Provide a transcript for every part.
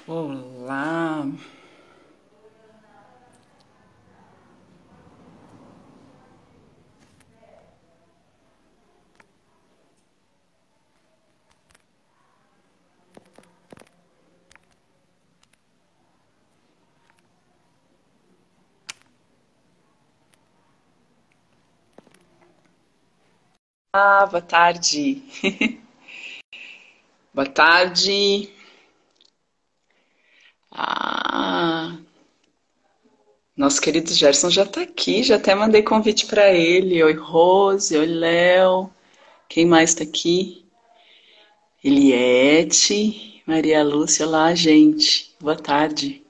Olá. Boa tarde. Boa tarde. Ah, nosso querido Gerson já está aqui, já até mandei convite para ele. Oi, Rose, oi, Léo. Quem mais está aqui? Eliette, Maria Lúcia, olá, gente. Boa tarde.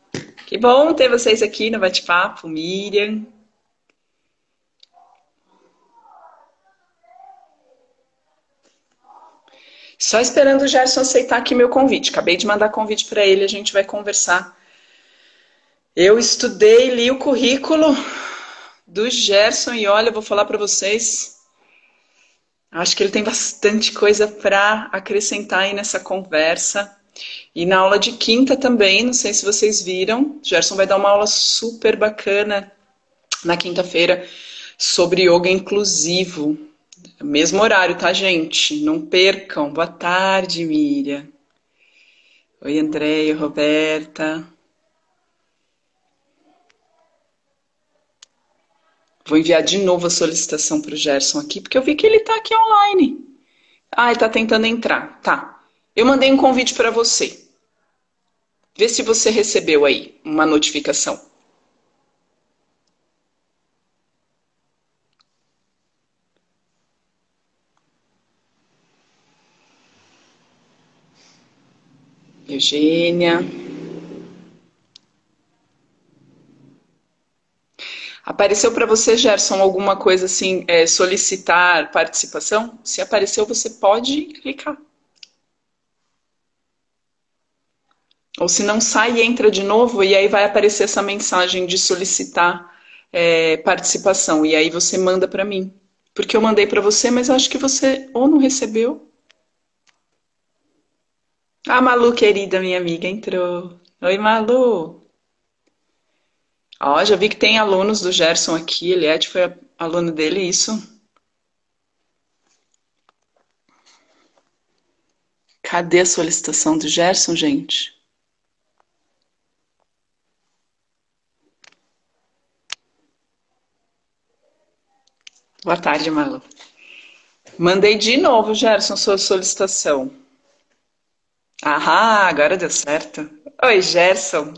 Que bom ter vocês aqui no bate-papo, Miriam. Só esperando o Gerson aceitar aqui meu convite. Acabei de mandar convite para ele, a gente vai conversar. Eu estudei, li o currículo do Gerson e olha, eu vou falar para vocês, acho que ele tem bastante coisa para acrescentar aí nessa conversa. E na aula de quinta também, não sei se vocês viram, o Gerson vai dar uma aula super bacana na quinta-feira sobre yoga inclusivo. Mesmo horário, tá, gente? Não percam. Boa tarde, Miriam. Oi, Andréia, Roberta. Vou enviar de novo a solicitação para o Gerson aqui, porque eu vi que ele está aqui online. Ah, ele está tentando entrar. Tá. Eu mandei um convite para você. Vê se você recebeu aí uma notificação. Eugênia. Apareceu para você, Gerson, alguma coisa assim, solicitar participação? Se apareceu, você pode clicar. Ou se não, sai e entra de novo, e aí vai aparecer essa mensagem de solicitar participação. E aí você manda para mim. Porque eu mandei para você, mas acho que você ou não recebeu. A Malu, querida, minha amiga, entrou. Oi, Malu. Ó, já vi que tem alunos do Gerson aqui. Eliette foi aluno dele, isso. Cadê a solicitação do Gerson, gente? Boa tarde, Malu. Mandei de novo, Gerson, sua solicitação. Ah, agora deu certo. Oi, Gerson.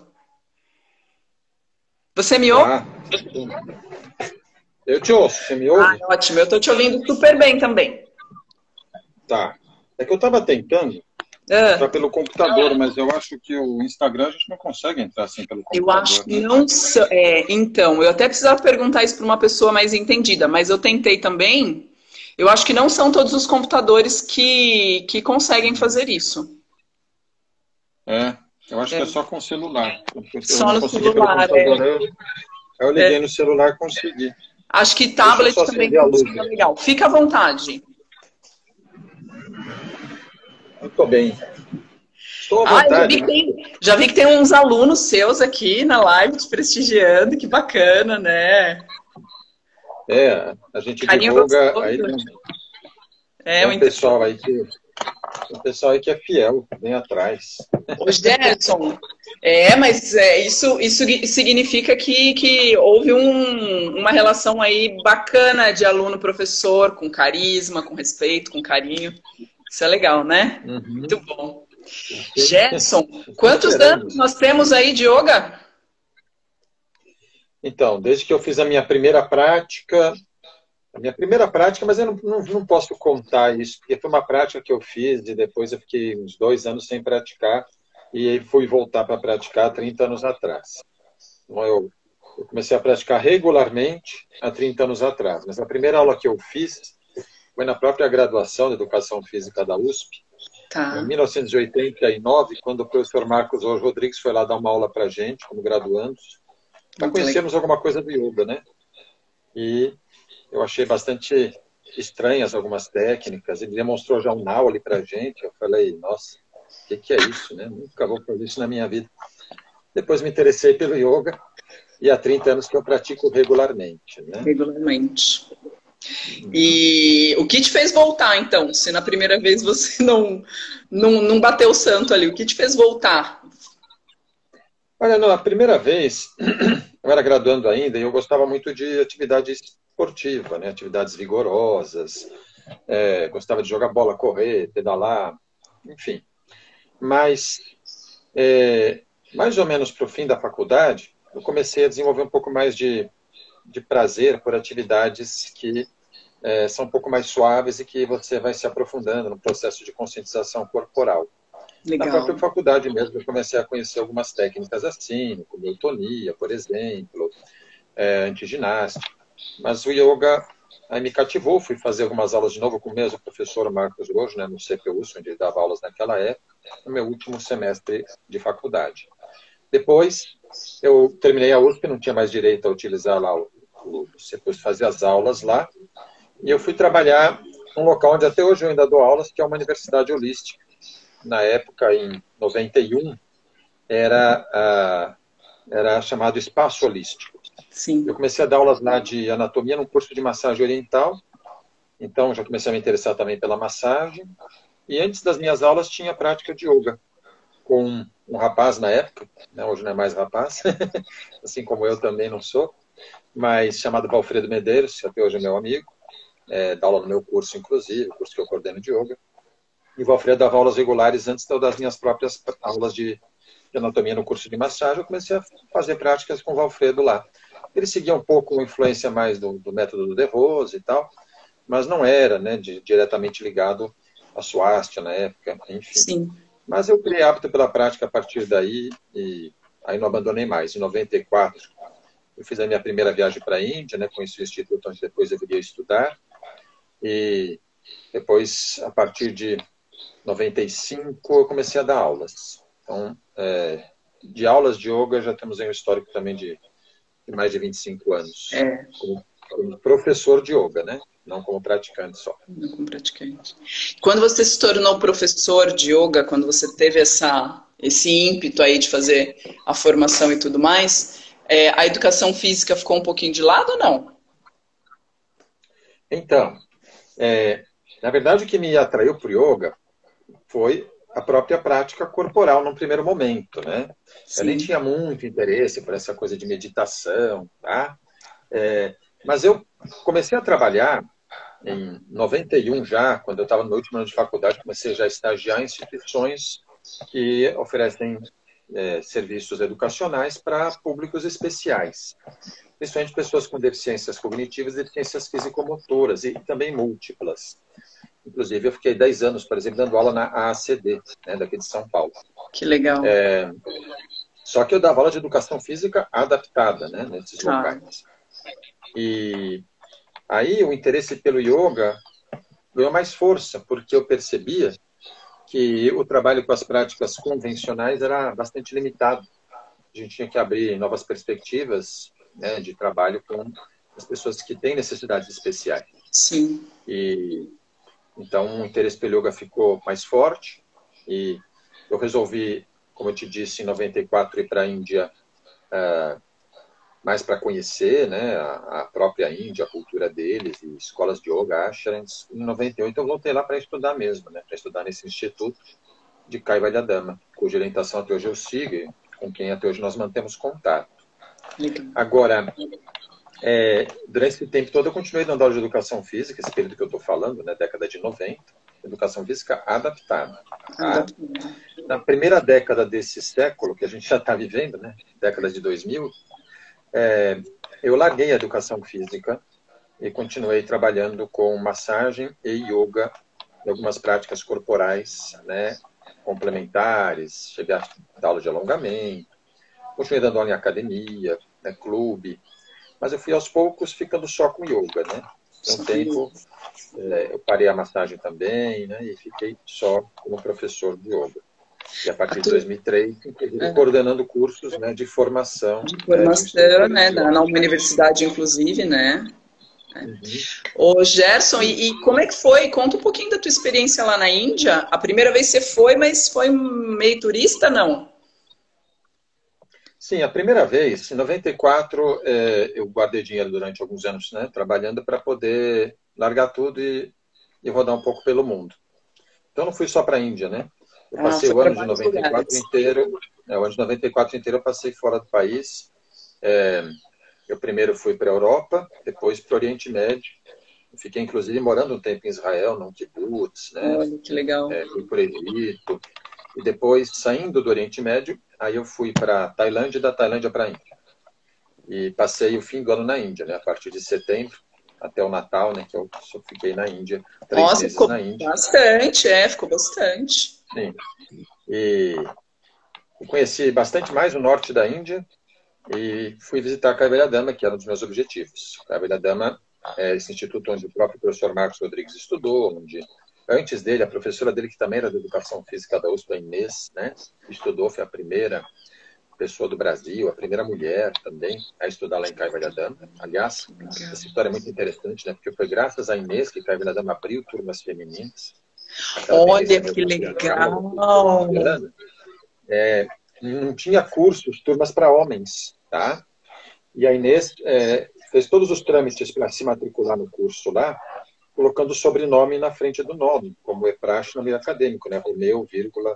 Você me ouve? Olá, eu te ouço, você me Ah, ouve? ótimo. Eu tô te ouvindo super bem também. Tá. É que eu estava tentando Ah, entrar pelo computador, mas eu acho que o Instagram a gente não consegue entrar assim pelo eu acho computador, que né? não. Então, eu até precisava perguntar isso para uma pessoa mais entendida, mas eu tentei também. Eu acho que não são todos os computadores que conseguem fazer isso. É, eu acho que é É, só com celular. Eu só não no consegui pelo celular. computador, eu liguei no celular e consegui. Acho que Deixa eu tablet só também acender a luz funciona aqui. legal. Fica à vontade. Eu estou bem. Estou à Ah, eu vontade, né? já vi que tem uns alunos seus aqui na live te prestigiando, que bacana, né? É, a gente Carinho divulga, aí gostoso. É tem um muito. pessoal aí que é fiel, vem atrás. Ô, Gerson, mas isso significa que houve uma relação aí bacana de aluno-professor, com carisma, com respeito, com carinho. Isso é legal, né? Uhum. Muito bom. Assim, Gerson, assim quantos anos esperamos. nós temos aí de yoga? Então, desde que eu fiz a minha primeira prática, mas eu não posso contar isso, porque foi uma prática que eu fiz e depois eu fiquei uns 2 anos sem praticar e aí fui voltar para praticar há 30 anos atrás. Então, eu comecei a praticar regularmente há 30 anos atrás, mas a primeira aula que eu fiz foi na própria graduação de Educação Física da USP, em Tá, 1989, quando o professor Marcos Rodrigues foi lá dar uma aula para a gente, como graduandos, para muito legal. conhecermos alguma coisa do yoga, né? E eu achei bastante estranhas algumas técnicas. Ele demonstrou já um now ali para a gente. Eu falei, nossa. o que é isso, né? Nunca vou fazer isso na minha vida. Depois me interessei pelo yoga e há 30 anos que eu pratico regularmente, né? Regularmente. E o que te fez voltar, então? Se na primeira vez você não bateu o santo ali, o que te fez voltar? Olha, não, a primeira vez, eu era graduando ainda e eu gostava muito de atividade esportiva, né? Atividades vigorosas, gostava de jogar bola, correr, pedalar, enfim. Mas, mais ou menos para o fim da faculdade, eu comecei a desenvolver um pouco mais de prazer por atividades que são um pouco mais suaves e que você vai se aprofundando no processo de conscientização corporal. Na própria Legal. faculdade mesmo, eu comecei a conhecer algumas técnicas assim, como eutonia, por exemplo, antiginástica. Mas o yoga aí me cativou, fui fazer algumas aulas de novo com o mesmo professor Marcos Rojo, né, no CPU, onde ele dava aulas naquela época, no meu último semestre de faculdade. Depois, eu terminei a USP, não tinha mais direito a utilizar lá o CPU, fazer as aulas lá, e eu fui trabalhar num local onde até hoje eu ainda dou aulas, que é uma universidade holística. Na época, em 91, era chamado Espaço Holístico. Sim. Eu comecei a dar aulas lá de anatomia num curso de massagem oriental, então já comecei a me interessar também pela massagem. E antes das minhas aulas tinha a prática de yoga com um rapaz na época, né, hoje não é mais rapaz, assim como eu também não sou, mas chamado Valfredo Medeiros, que até hoje é meu amigo, dá aula no meu curso, inclusive, o curso que eu coordeno de yoga. E o Valfredo dava aulas regulares antes das minhas próprias aulas de anatomia no curso de massagem. Eu comecei a fazer práticas com o Valfredo lá. Ele seguia um pouco a influência mais do método do De Rose e tal, mas não era, né, diretamente ligado à Swastika na época, enfim. Sim. Mas eu criei hábito pela prática a partir daí e aí não abandonei mais. Em 94, eu fiz a minha primeira viagem para a Índia, né, conheci o instituto onde depois eu viria estudar. E depois, a partir de 95, eu comecei a dar aulas. Então, de aulas de yoga, já temos aí um histórico também de mais de 25 anos. Como professor de yoga, né? Não como praticante só. Não como praticante. Quando você se tornou professor de yoga, quando você teve esse ímpeto aí de fazer a formação e tudo mais, a educação física ficou um pouquinho de lado ou não? Então, na verdade, o que me atraiu para o yoga foi a própria prática corporal num primeiro momento, né? Sim. Eu nem tinha muito interesse por essa coisa de meditação, tá? Mas eu comecei a trabalhar em 91 já, quando eu estava no meu último ano de faculdade, comecei já a estagiar em instituições que oferecem serviços educacionais para públicos especiais, principalmente pessoas com deficiências cognitivas, deficiências fisicomotoras e também múltiplas. Inclusive, eu fiquei 10 anos, por exemplo, dando aula na AACD, né, daqui de São Paulo. Que legal. Só que eu dava aula de educação física adaptada, né, nesses locais. E aí o interesse pelo yoga ganhou mais força, porque eu percebia que o trabalho com as práticas convencionais era bastante limitado. A gente tinha que abrir novas perspectivas, né, de trabalho com as pessoas que têm necessidades especiais. Sim. E então o interesse pelo yoga ficou mais forte e eu resolvi, como eu te disse, em 94 ir para a Índia, mais para conhecer, né, a própria Índia, a cultura deles, e escolas de yoga, ashrams. Em 98 eu voltei lá para estudar mesmo, né, para estudar nesse instituto de Kaivalya-dhamma, cuja orientação até hoje eu sigo e com quem até hoje nós mantemos contato. Legal. Agora, durante esse tempo todo eu continuei dando aula de educação física, esse período que eu estou falando, né, década de 90, educação física adaptada. Tá? Na primeira década desse século, que a gente já está vivendo, né, década de 2000, eu larguei a educação física e continuei trabalhando com massagem e yoga e algumas práticas corporais, né, complementares, cheguei a dar aula de alongamento, continuei dando aula em academia, né, clube, mas eu fui aos poucos ficando só com yoga, né? Um tempo eu parei a massagem também, né, e fiquei só como professor de yoga. E a partir de 2003, coordenando cursos, né, de formação. De formação, né, na universidade, inclusive, né? Ô, Gerson, e como é que foi? Conta um pouquinho da tua experiência lá na Índia. A primeira vez você foi, mas foi meio turista, não? Sim, a primeira vez, em 94, eu guardei dinheiro durante alguns anos, né, trabalhando para poder largar tudo e rodar um pouco pelo mundo. Então, não fui só para a Índia, né? Eu Ah, passei foi o para ano de vários 94 lugares. inteiro, o ano de 94 inteiro eu passei fora do país. Eu primeiro fui para a Europa, depois para o Oriente Médio. Eu fiquei, inclusive, morando um tempo em Israel, num kibbutz, né? Olha, que legal. Fui para o Egito. E depois, saindo do Oriente Médio, aí eu fui para a Tailândia e da Tailândia para a Índia. E passei o fim do ano na Índia, né? A partir de setembro até o Natal, né? Que eu só fiquei na Índia, 3 meses Ficou na Índia. bastante, ficou bastante. Sim. E conheci bastante mais o norte da Índia e fui visitar Kaivalya que era um dos meus objetivos. Kaivalya é esse instituto onde o próprio professor Marcos Rodrigues estudou, onde antes dele, a professora dele, que também era da Educação Física da USP, a Inês, né, estudou, foi a primeira pessoa do Brasil, a primeira mulher também a estudar lá em Kaivalya. Aliás, essa história é muito interessante, né, porque foi graças a Inês que Kaivalya abriu turmas femininas. Olha que legal. Não tinha cursos, turmas para homens, tá? E a Inês fez todos os trâmites para se matricular no curso lá, colocando o sobrenome na frente do nome, como é praxe no meio acadêmico, né? Romeu, vírgula,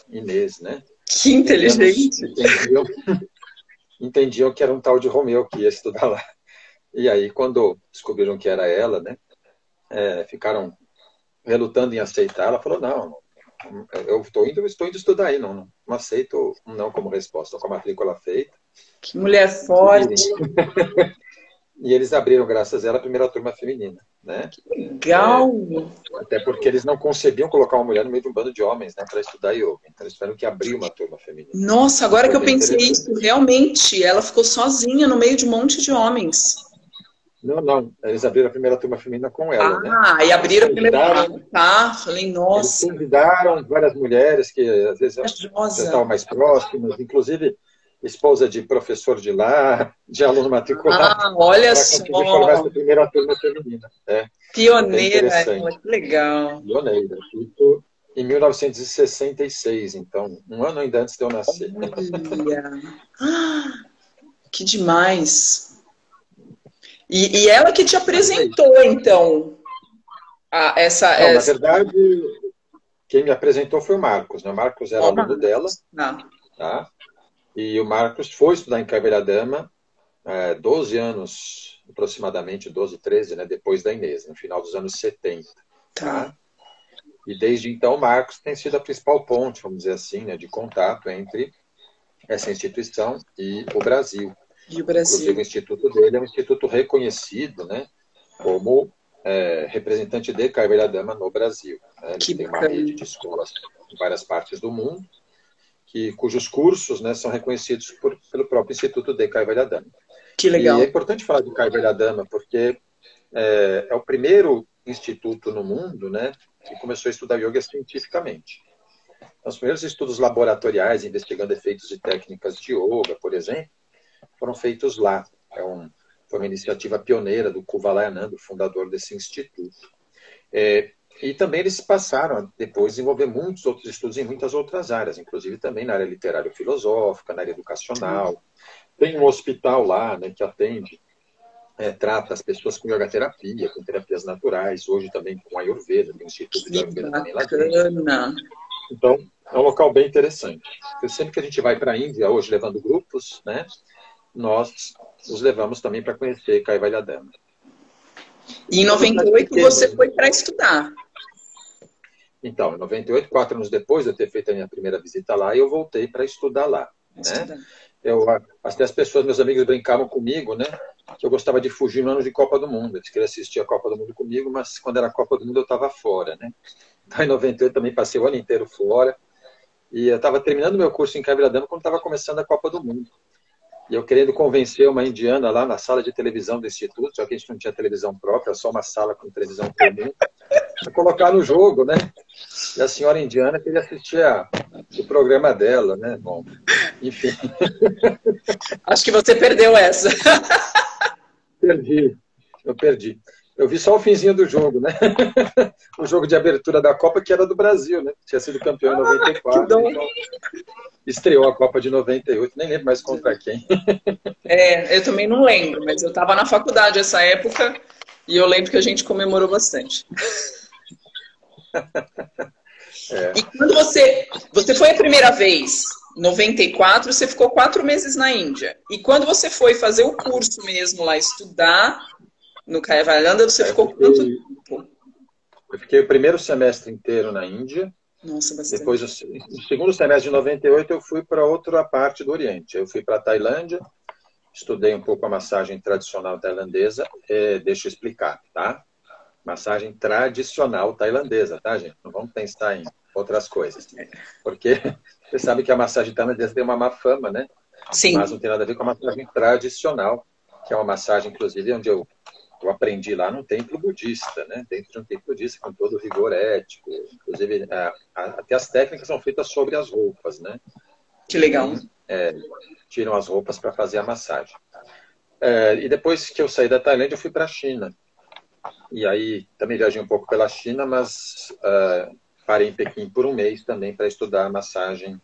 Inês, né? Que inteligente. Entendiam que era um tal de Romeu que ia estudar lá. E aí, quando descobriram que era ela, né? Ficaram relutando em aceitar. Ela falou, não, eu estou indo estudar aí, não aceito um não como resposta, com a matrícula feita. Que mulher forte. E eles abriram, graças a ela, a primeira turma feminina, né? Que legal! Até porque eles não concebiam colocar uma mulher no meio de um bando de homens, né, para estudar yoga. Então eles tiveram que abrir uma turma feminina. Nossa, agora que eu pensei isso, realmente, ela ficou sozinha no meio de um monte de homens. Não. Eles abriram a primeira turma feminina com ela, né? E abriram a primeira turma. Tá, falei, nossa. Eles convidaram várias mulheres que, às vezes, já estavam mais próximas, inclusive esposa de professor de lá, de aluno matriculado. Olha só. Para formar essa primeira turma feminina. Pioneira, ela, que legal. Pioneira. Isso em 1966, então, um ano ainda antes de eu nascer. Olha. Que demais. E ela que te apresentou, então, Na verdade, quem me apresentou foi o Marcos. Né? O Marcos era aluno dela. Tá? E o Marcos foi estudar em Kaivalya 12 anos, aproximadamente 12, 13, né, depois da Inês, no final dos anos 70. Tá? E desde então o Marcos tem sido a principal ponte, vamos dizer assim, né, de contato entre essa instituição e o Brasil. Inclusive o instituto dele é um instituto reconhecido, né, como representante de Kaivalya no Brasil. Né? Ele tem uma rede de escolas em várias partes do mundo, cujos cursos, né, são reconhecidos pelo próprio Instituto de Kaivalya. Que legal. E é importante falar de Kaivalya porque é o primeiro instituto no mundo, né, que começou a estudar yoga cientificamente. Os primeiros estudos laboratoriais investigando efeitos de técnicas de yoga, por exemplo, foram feitos lá. Foi uma iniciativa pioneira do Kuvalayananda, o fundador desse instituto. E também eles passaram a depois desenvolver muitos outros estudos em muitas outras áreas, inclusive também na área literário-filosófica, na área educacional. Tem um hospital lá, né, que atende, trata as pessoas com yogaterapia, com terapias naturais, hoje também com Ayurveda, tem um instituto de Ayurveda também lá dentro. Então, é um local bem interessante. Sempre que a gente vai para a Índia, hoje levando grupos, né, nós os levamos também para conhecer Kaivalya. E em 98 você foi para estudar. Então, em 98, 4 anos depois de eu ter feito a minha primeira visita lá, eu voltei para estudar lá. Né? Até as pessoas, meus amigos, brincavam comigo, né? Que eu gostava de fugir no ano de Copa do Mundo. Eles queriam assistir a Copa do Mundo comigo, mas quando era a Copa do Mundo eu estava fora. Né? Então, em 98 também passei o ano inteiro fora. E eu estava terminando meu curso em Kaivalya quando estava começando a Copa do Mundo. E eu querendo convencer uma indiana lá na sala de televisão do instituto, só que a gente não tinha televisão própria, só uma sala com televisão comum, para colocar no jogo, né? E a senhora indiana queria assistir o programa dela, né? Bom, enfim. Acho que você perdeu essa. Perdi. Eu perdi. Eu vi só o finzinho do jogo, né? O jogo de abertura da Copa, que era do Brasil, né? Tinha sido campeão em Que 94, dom. então estreou a Copa de 98, nem lembro mais contra quem. É, eu também não lembro, mas eu estava na faculdade essa época e eu lembro que a gente comemorou bastante. É. E quando você foi a primeira vez, em 94, você ficou 4 meses na Índia. E quando você foi fazer o curso mesmo lá, estudar no Kaivalanda, você ficou quanto tempo? Eu fiquei o primeiro semestre inteiro na Índia. Nossa, Depois, bastante. no segundo semestre de 98, eu fui para outra parte do Oriente. Eu fui para a Tailândia, estudei um pouco a massagem tradicional tailandesa. Deixa eu explicar, tá? Massagem tradicional tailandesa, tá, gente? Não vamos pensar em outras coisas. Porque você sabe que a massagem tailandesa tem uma má fama, né? Sim. Mas não tem nada a ver com a massagem tradicional, que é uma massagem, inclusive, onde eu aprendi lá num templo budista, né? Dentro de um templo budista, com todo o rigor ético. Inclusive, até as técnicas são feitas sobre as roupas, né? Que legal. Tiram as roupas para fazer a massagem. E depois que eu saí da Tailândia, eu fui para a China. E aí também viajei um pouco pela China, mas parei em Pequim por um mês também para estudar a massagem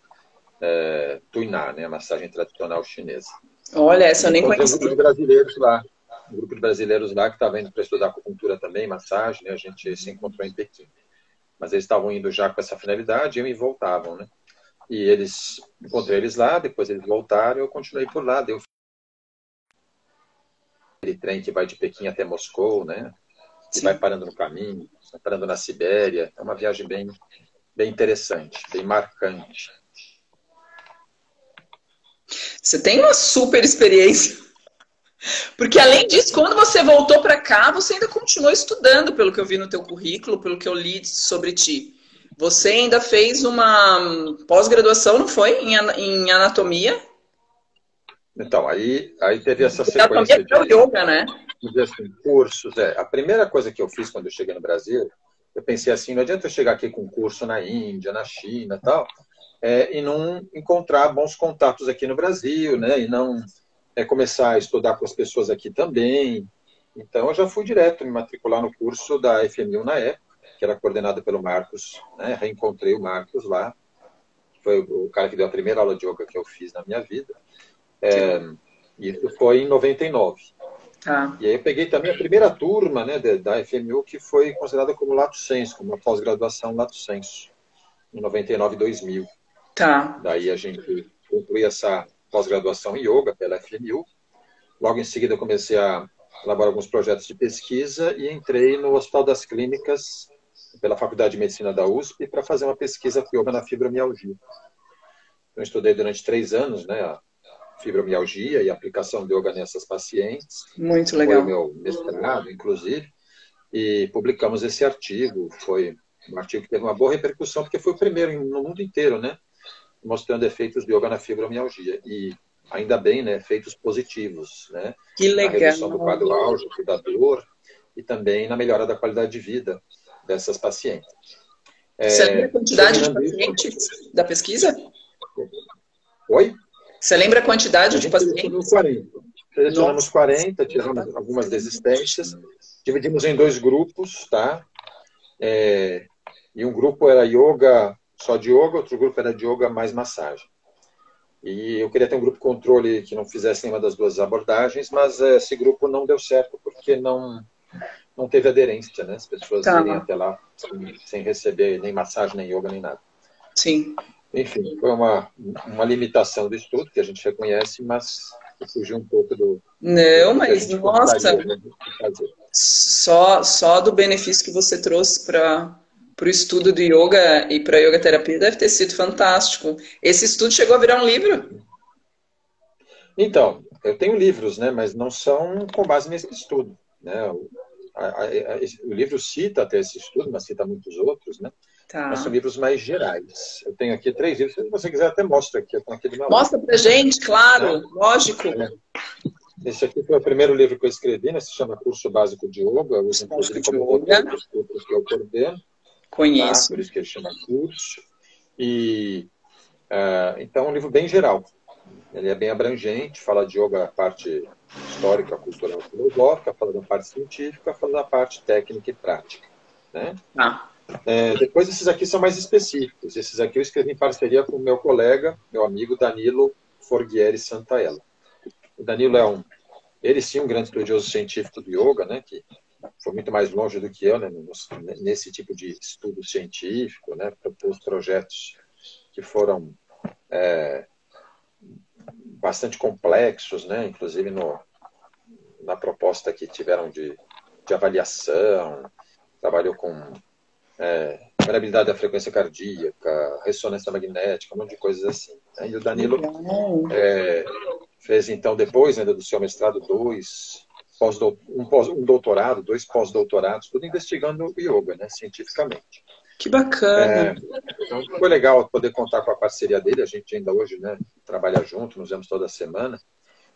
Tuiná, né? A massagem tradicional chinesa. Olha, essa eu nem Encontrei um conhecia. grupo de brasileiros lá. Um grupo de brasileiros lá que estava indo para estudar acupuntura também, massagem, né? A gente se encontrou em Pequim. Mas eles estavam indo já com essa finalidade, e voltavam, né? E encontrei eles lá, depois eles voltaram, eu continuei por lá. Deu aquele trem que vai de Pequim até Moscou, né? E vai parando no caminho, parando na Sibéria. É uma viagem bem, bem interessante, bem marcante. Você tem uma super experiência. Porque além disso, quando você voltou para cá, você ainda continuou estudando, pelo que eu vi no teu currículo, pelo que eu li sobre ti. Você ainda fez uma pós-graduação, não foi? Em anatomia? Então, aí teve essa Anatomia sequência é o yoga, né? assim, cursos. A primeira coisa que eu fiz quando eu cheguei no Brasil, eu pensei assim, não adianta eu chegar aqui com curso na Índia, na China e tal, e não encontrar bons contatos aqui no Brasil, né? E não começar a estudar com as pessoas aqui também. Então, eu já fui direto me matricular no curso da FMU na época, que era coordenado pelo Marcos, né? Reencontrei o Marcos lá, que foi o cara que deu a primeira aula de yoga que eu fiz na minha vida. E isso foi em 99. Tá. E aí eu peguei também a primeira turma, né, da FMU, que foi considerada como Lato Sensu, como uma pós-graduação Lato Sensu, em 99 e 2000. Tá. Daí a gente concluiu essa pós-graduação em yoga pela FMU. Logo em seguida eu comecei a elaborar alguns projetos de pesquisa e entrei no Hospital das Clínicas, pela Faculdade de Medicina da USP, para fazer uma pesquisa com yoga na fibromialgia. Eu estudei durante 3 anos, né, a fibromialgia e a aplicação de yoga nessas pacientes. Muito Foi o legal. meu mestrado, inclusive, e publicamos esse artigo. Foi um artigo que teve uma boa repercussão, porque foi o primeiro no mundo inteiro, né, mostrando efeitos de yoga na fibromialgia. E ainda bem, né, efeitos positivos, né, Que na legal. redução do quadro álgico, da dor, e também na melhora da qualidade de vida dessas pacientes. Você lembra a quantidade de Terminando pacientes da pesquisa? Oi? Você lembra a quantidade de Selecionamos pacientes? 40. Selecionamos Nossa. 40, tivemos algumas desistências. Dividimos em 2 grupos, tá? E um grupo era yoga, só de yoga, outro grupo era de yoga mais massagem. E eu queria ter um grupo controle que não fizesse nenhuma das duas abordagens, mas esse grupo não deu certo, porque não teve aderência, né? As pessoas irem até lá sem receber nem massagem, nem yoga, nem nada. Sim. Enfim, foi uma limitação do estudo, que a gente reconhece, mas fugiu um pouco do Não, que a mas gente nossa, gostaria de fazer. só do benefício que você trouxe para o estudo do yoga e para a yoga terapia deve ter sido fantástico. Esse estudo chegou a virar um livro? Então, eu tenho livros, né, mas não são com base nesse estudo, né? O livro cita até esse estudo, mas cita muitos outros, né? Mas são Tá. livros mais gerais. Eu tenho aqui 3 livros, se você quiser até mostro aqui, estão aqui do meu lado. Mostra pra gente, claro, Né? lógico. Esse aqui foi o primeiro livro que eu escrevi, né? Se chama Curso Básico de Yoga. Eu uso inclusive como roteiro dos cursos que eu coordeno. Conheço. Tá? Por isso que ele chama curso. E, então, é um livro bem geral. Ele é bem abrangente, fala de yoga, a parte histórica, cultural, filosófica, fala da parte científica, fala da parte técnica e prática, né? Ah, Depois, esses aqui são mais específicos. Esses aqui eu escrevi em parceria com o meu colega, meu amigo Danilo Forghieri Santaella. O Danilo ele sim, um grande estudioso científico do yoga, né, que foi muito mais longe do que eu, né, nesse tipo de estudo científico, né, propôs projetos que foram bastante complexos, né, inclusive na proposta que tiveram de avaliação, trabalhou com variabilidade da frequência cardíaca, ressonância magnética, um monte de coisas assim, né? E o Danilo legal. fez, então, depois ainda do seu mestrado, um doutorado, 2 pós-doutorados, tudo investigando o yoga, né, cientificamente. Que bacana. Então, foi legal poder contar com a parceria dele. A gente ainda hoje, né, trabalha junto, nos vemos toda semana,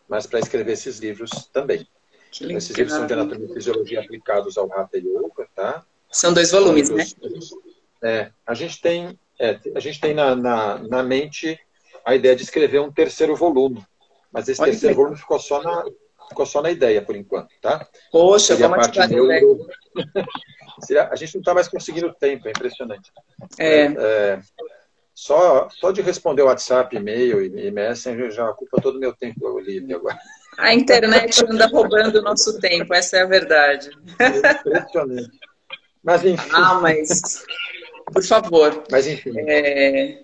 mas para escrever esses livros também. Que Então, esses livros são de legal. anatomia e fisiologia aplicados ao Hatha Yoga, tá? São 2 São volumes, né? livros. A gente tem na mente a ideia de escrever um terceiro volume, mas esse Olha que terceiro legal. volume ficou só na ideia, por enquanto, tá? Poxa, Seria a vamos parte ativar essa ideia. neuro. A gente não está mais conseguindo tempo, é impressionante. Só de responder o WhatsApp, e-mail e Messenger já ocupa todo o meu tempo livre agora. A internet anda roubando o nosso tempo, essa é a verdade. É impressionante. Mas, enfim. Mas, por favor. Mas, enfim.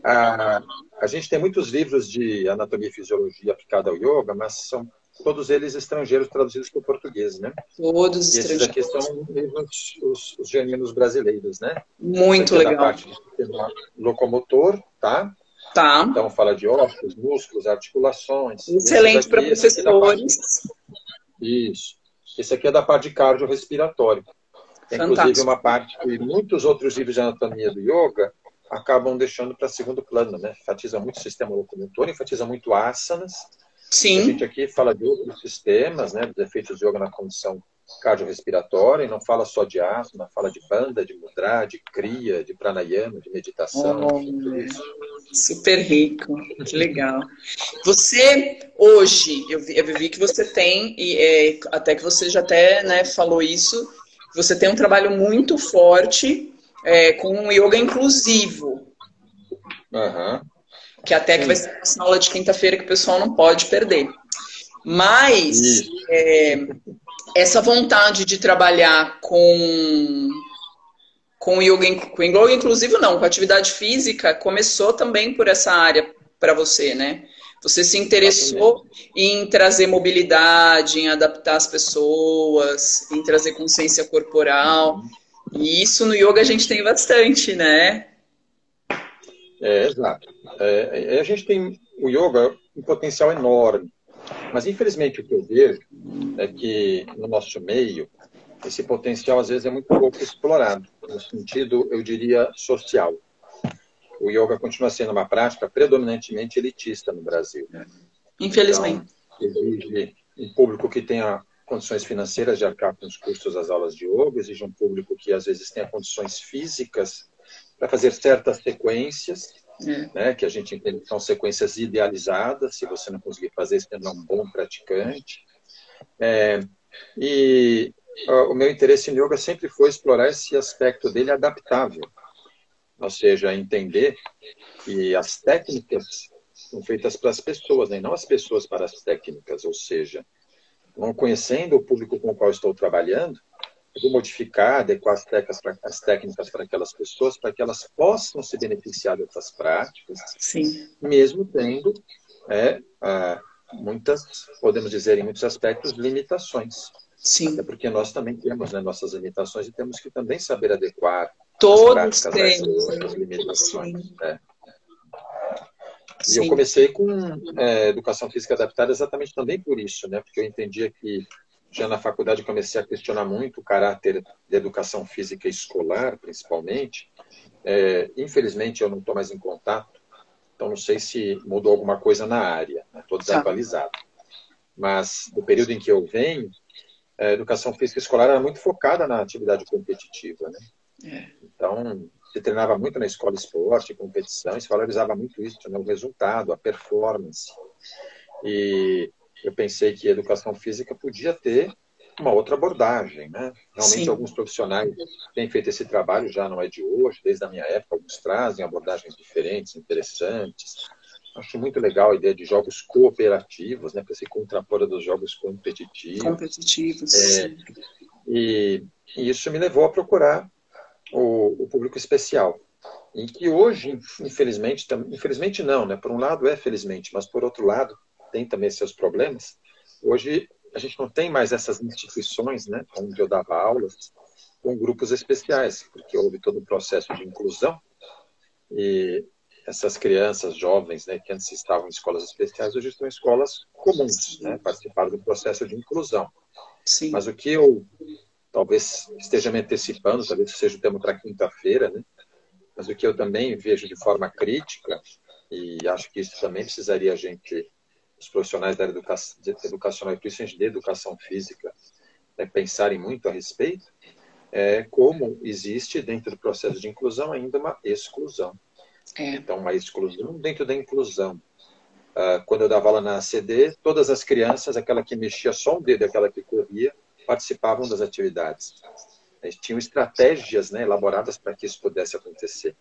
A gente tem muitos livros de anatomia e fisiologia aplicada ao yoga, mas são todos eles estrangeiros traduzidos para o português, né? Todos E esses estrangeiros. aqui são livros, os genuínos brasileiros, né? Muito legal. Da legal. parte do sistema locomotor, tá? Tá. Então fala de ossos, músculos, articulações. Excelente para professores. Isso. Esse aqui é da parte de cardiorrespiratório. É, inclusive, uma parte que muitos outros livros de anatomia do yoga acabam deixando para segundo plano, né? Enfatiza muito o sistema locomotor, enfatiza muito asanas. Sim. A gente aqui fala de outros sistemas, né? Dos efeitos do yoga na condição cardiorrespiratória, e não fala só de asana, fala de banda, de mudra, de kriya, de pranayama, de meditação, tudo isso. Super rico, que legal. Você, hoje, eu vi que você tem, e até que você já até, né, falou isso, você tem um trabalho muito forte com um yoga inclusivo. Que até que vai ser uma aula de quinta-feira que o pessoal não pode perder. Mas essa vontade de trabalhar com yoga inclusivo não, com atividade física, começou também por essa área para você, né? Você se interessou em trazer mobilidade, em adaptar as pessoas, em trazer consciência corporal. E isso no yoga a gente tem bastante, né? Exato. A gente tem o yoga um potencial enorme. Mas, infelizmente, o que eu vejo é que, no nosso meio, esse potencial, às vezes, é muito pouco explorado, no sentido, eu diria, social. O yoga continua sendo uma prática predominantemente elitista no Brasil. Infelizmente. Então, exige um público que tenha condições financeiras de arcar com os custos das aulas de yoga, exige um público que, às vezes, tenha condições físicas para fazer certas sequências, né, que a gente entende que são sequências idealizadas. Se você não conseguir fazer, você não é um bom praticante. E o meu interesse em yoga sempre foi explorar esse aspecto dele adaptável, ou seja, entender que as técnicas são feitas para as pessoas, né, não as pessoas para as técnicas, ou seja, não conhecendo o público com o qual estou trabalhando, eu vou modificar, adequar as técnicas para aquelas pessoas, para que elas possam se beneficiar dessas práticas, Sim. mesmo tendo muitas, podemos dizer, em muitos aspectos, limitações. Sim. Até porque nós também temos, né, nossas limitações e temos que também saber adequar todos as práticas a essas limitações. E eu comecei com educação física adaptada exatamente também por isso, né? Porque eu entendia que já na faculdade comecei a questionar muito o caráter da educação física escolar, principalmente. Infelizmente, eu não estou mais em contato, então não sei se mudou alguma coisa na área, estou desatualizado. Mas no período em que eu venho, a educação física escolar era muito focada na atividade competitiva, né? Então, se treinava muito na escola esporte, competição, e se valorizava muito isso, né? O resultado, a performance. E eu pensei que a educação física podia ter uma outra abordagem, né? Realmente, Sim. alguns profissionais têm feito esse trabalho, já não é de hoje, desde a minha época, alguns trazem abordagens diferentes, interessantes. Acho muito legal a ideia de jogos cooperativos, né, para se contrapor dos jogos competitivos. Competitivos, sim. E isso me levou a procurar o público especial. E que hoje, infelizmente não, né? Por um lado é felizmente, mas por outro lado tem também seus problemas. Hoje a gente não tem mais essas instituições, né, onde eu dava aulas com grupos especiais, porque houve todo o processo de inclusão e essas crianças jovens, né, que antes estavam em escolas especiais, hoje estão em escolas comuns, né, participaram do processo de inclusão. Sim. Mas o que eu talvez esteja me antecipando, talvez seja o tema para quinta-feira, né? Mas o que eu também vejo de forma crítica, e acho que isso também precisaria os profissionais da educação, educacional e principalmente de educação física, né, pensarem muito a respeito, é como existe dentro do processo de inclusão ainda uma exclusão. Então, uma exclusão dentro da inclusão. Quando eu dava aula na ACD, todas as crianças, aquela que mexia só um dedo e aquela que corria, participavam das atividades. Eles tinham estratégias, né, elaboradas para que isso pudesse acontecer.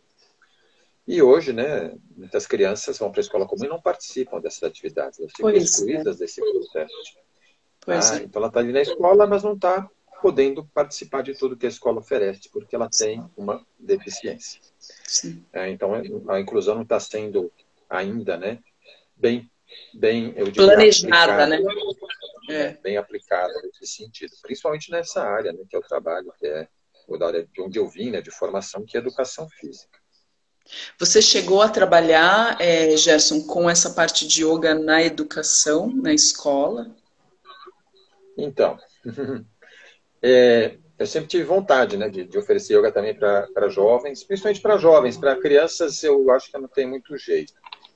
E hoje, né, muitas crianças vão para a escola comum e não participam dessas atividades. Elas ficam excluídas desse processo. Então, ela está ali na escola, mas não está podendo participar de tudo que a escola oferece, porque ela tem uma deficiência. Então, a inclusão não está sendo ainda, né, bem eu diria, planejada, aplicada, né? Bem aplicada nesse sentido, principalmente nessa área, né, que é o trabalho, que é da área de onde eu vim, né, de formação, que é educação física. Você chegou a trabalhar, Gerson, com essa parte de yoga na educação, na escola? Então, eu sempre tive vontade, né, de oferecer yoga também para jovens, principalmente para jovens. Para crianças, eu acho que não tem muito jeito.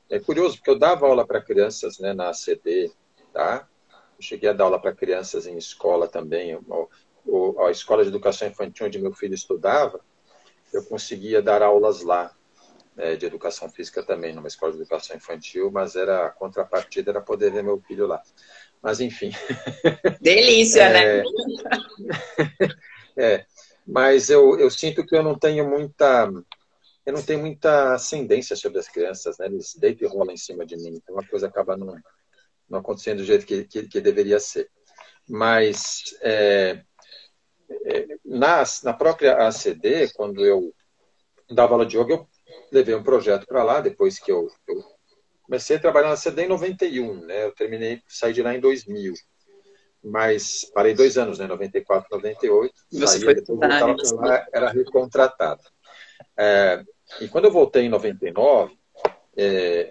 É curioso, porque eu dava aula para crianças, né, na ACD, tá? Eu cheguei a dar aula para crianças em escola também. A escola de educação infantil onde meu filho estudava, eu conseguia dar aulas lá, de educação física também, numa escola de educação infantil, mas a contrapartida era poder ver meu filho lá. Mas, enfim. Delícia, né? Mas eu sinto que eu não tenho muita ascendência sobre as crianças, né? Eles deitam e rolam em cima de mim, então a coisa acaba não acontecendo do jeito que deveria ser. Mas na própria ACD, quando eu dava aula de yoga, eu levei um projeto para lá, depois que eu comecei a trabalhar na ACD em 91, né? Eu saí de lá em 2000. Mas parei 2 anos, né? 94, 98. Saía, depois voltava para lá, era recontratado. E quando eu voltei em 99,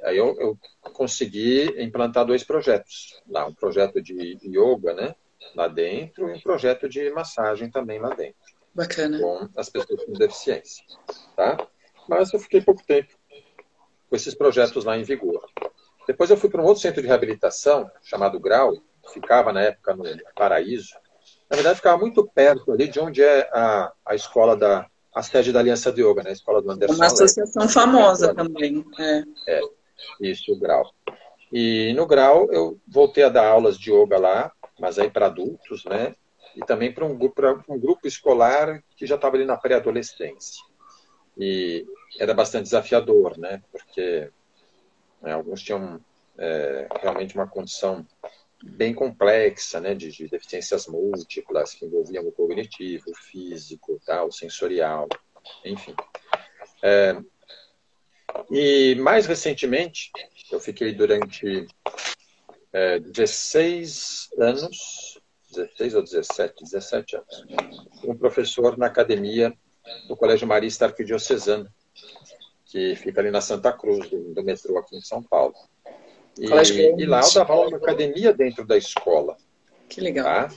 aí eu consegui implantar 2 projetos lá. Um projeto de yoga, né, lá dentro, e um projeto de massagem também lá dentro. Bacana. Com as pessoas com deficiência. Tá? Mas eu fiquei pouco tempo com esses projetos lá em vigor. Depois eu fui para um outro centro de reabilitação, chamado Grau, ficava na época no Paraíso. Na verdade, ficava muito perto ali de onde é a escola a sede da Aliança de Yoga, né? A escola do Anderson. Uma associação famosa também. Isso, o Grau. E no Grau eu voltei a dar aulas de yoga lá, mas aí para adultos, né? E também para um grupo escolar que já estava ali na pré-adolescência. E era bastante desafiador, né? Porque alguns tinham realmente uma condição bem complexa, né, de deficiências múltiplas que envolviam o cognitivo, o físico, o sensorial, enfim. E mais recentemente, eu fiquei durante 16 anos, 16 ou 17 anos, como professor na academia do Colégio Marista Arquidiocesano, que fica ali na Santa Cruz, do metrô aqui em São Paulo. E lá eu dava aula na academia dentro da escola. Que legal. Tá?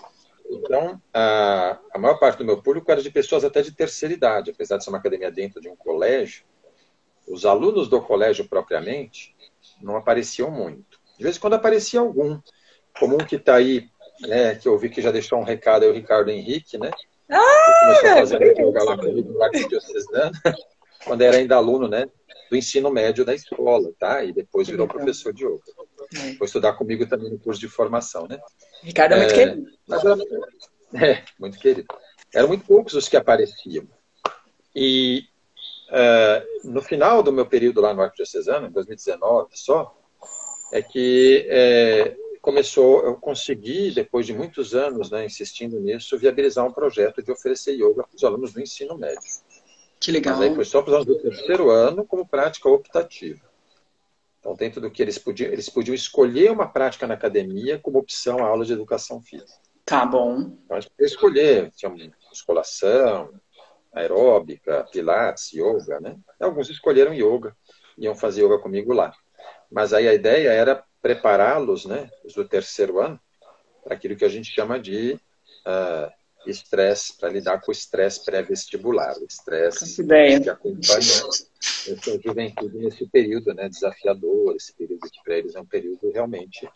Então, a maior parte do meu público era de pessoas até de terceira idade. Apesar de ser uma academia dentro de um colégio, os alunos do colégio propriamente não apareciam muito. De vez em quando aparecia algum. Como um que está aí, né, que eu vi que já deixou um recado, é o Ricardo Henrique, né? Que começou a fazer yoga lá comigo no Arquidiocesano, quando era ainda aluno, né, do ensino médio da escola, tá? E depois virou professor de yoga. Foi estudar comigo também no curso de formação, né? Ricardo é muito querido. Mas muito querido. Eram muito poucos os que apareciam. E no final do meu período lá no Arquidiocesano, em 2019 só, é que eu consegui, depois de muitos anos, né, insistindo nisso, viabilizar um projeto de oferecer yoga para os alunos do ensino médio. Que legal. Mas aí foi só para os alunos do terceiro ano como prática optativa. Então, dentro do que eles podiam escolher uma prática na academia como opção à aula de educação física. Tá bom. Então, eles podiam escolher, tinha musculação, aeróbica, pilates, yoga, né? Alguns escolheram yoga, iam fazer yoga comigo lá. Mas aí a ideia era prepará-los, né, os do terceiro ano, para aquilo que a gente chama de estresse, para lidar com o estresse pré-vestibular, o estresse que acompanha essa juventude nesse período, né, desafiador, esse período que para eles é um período realmente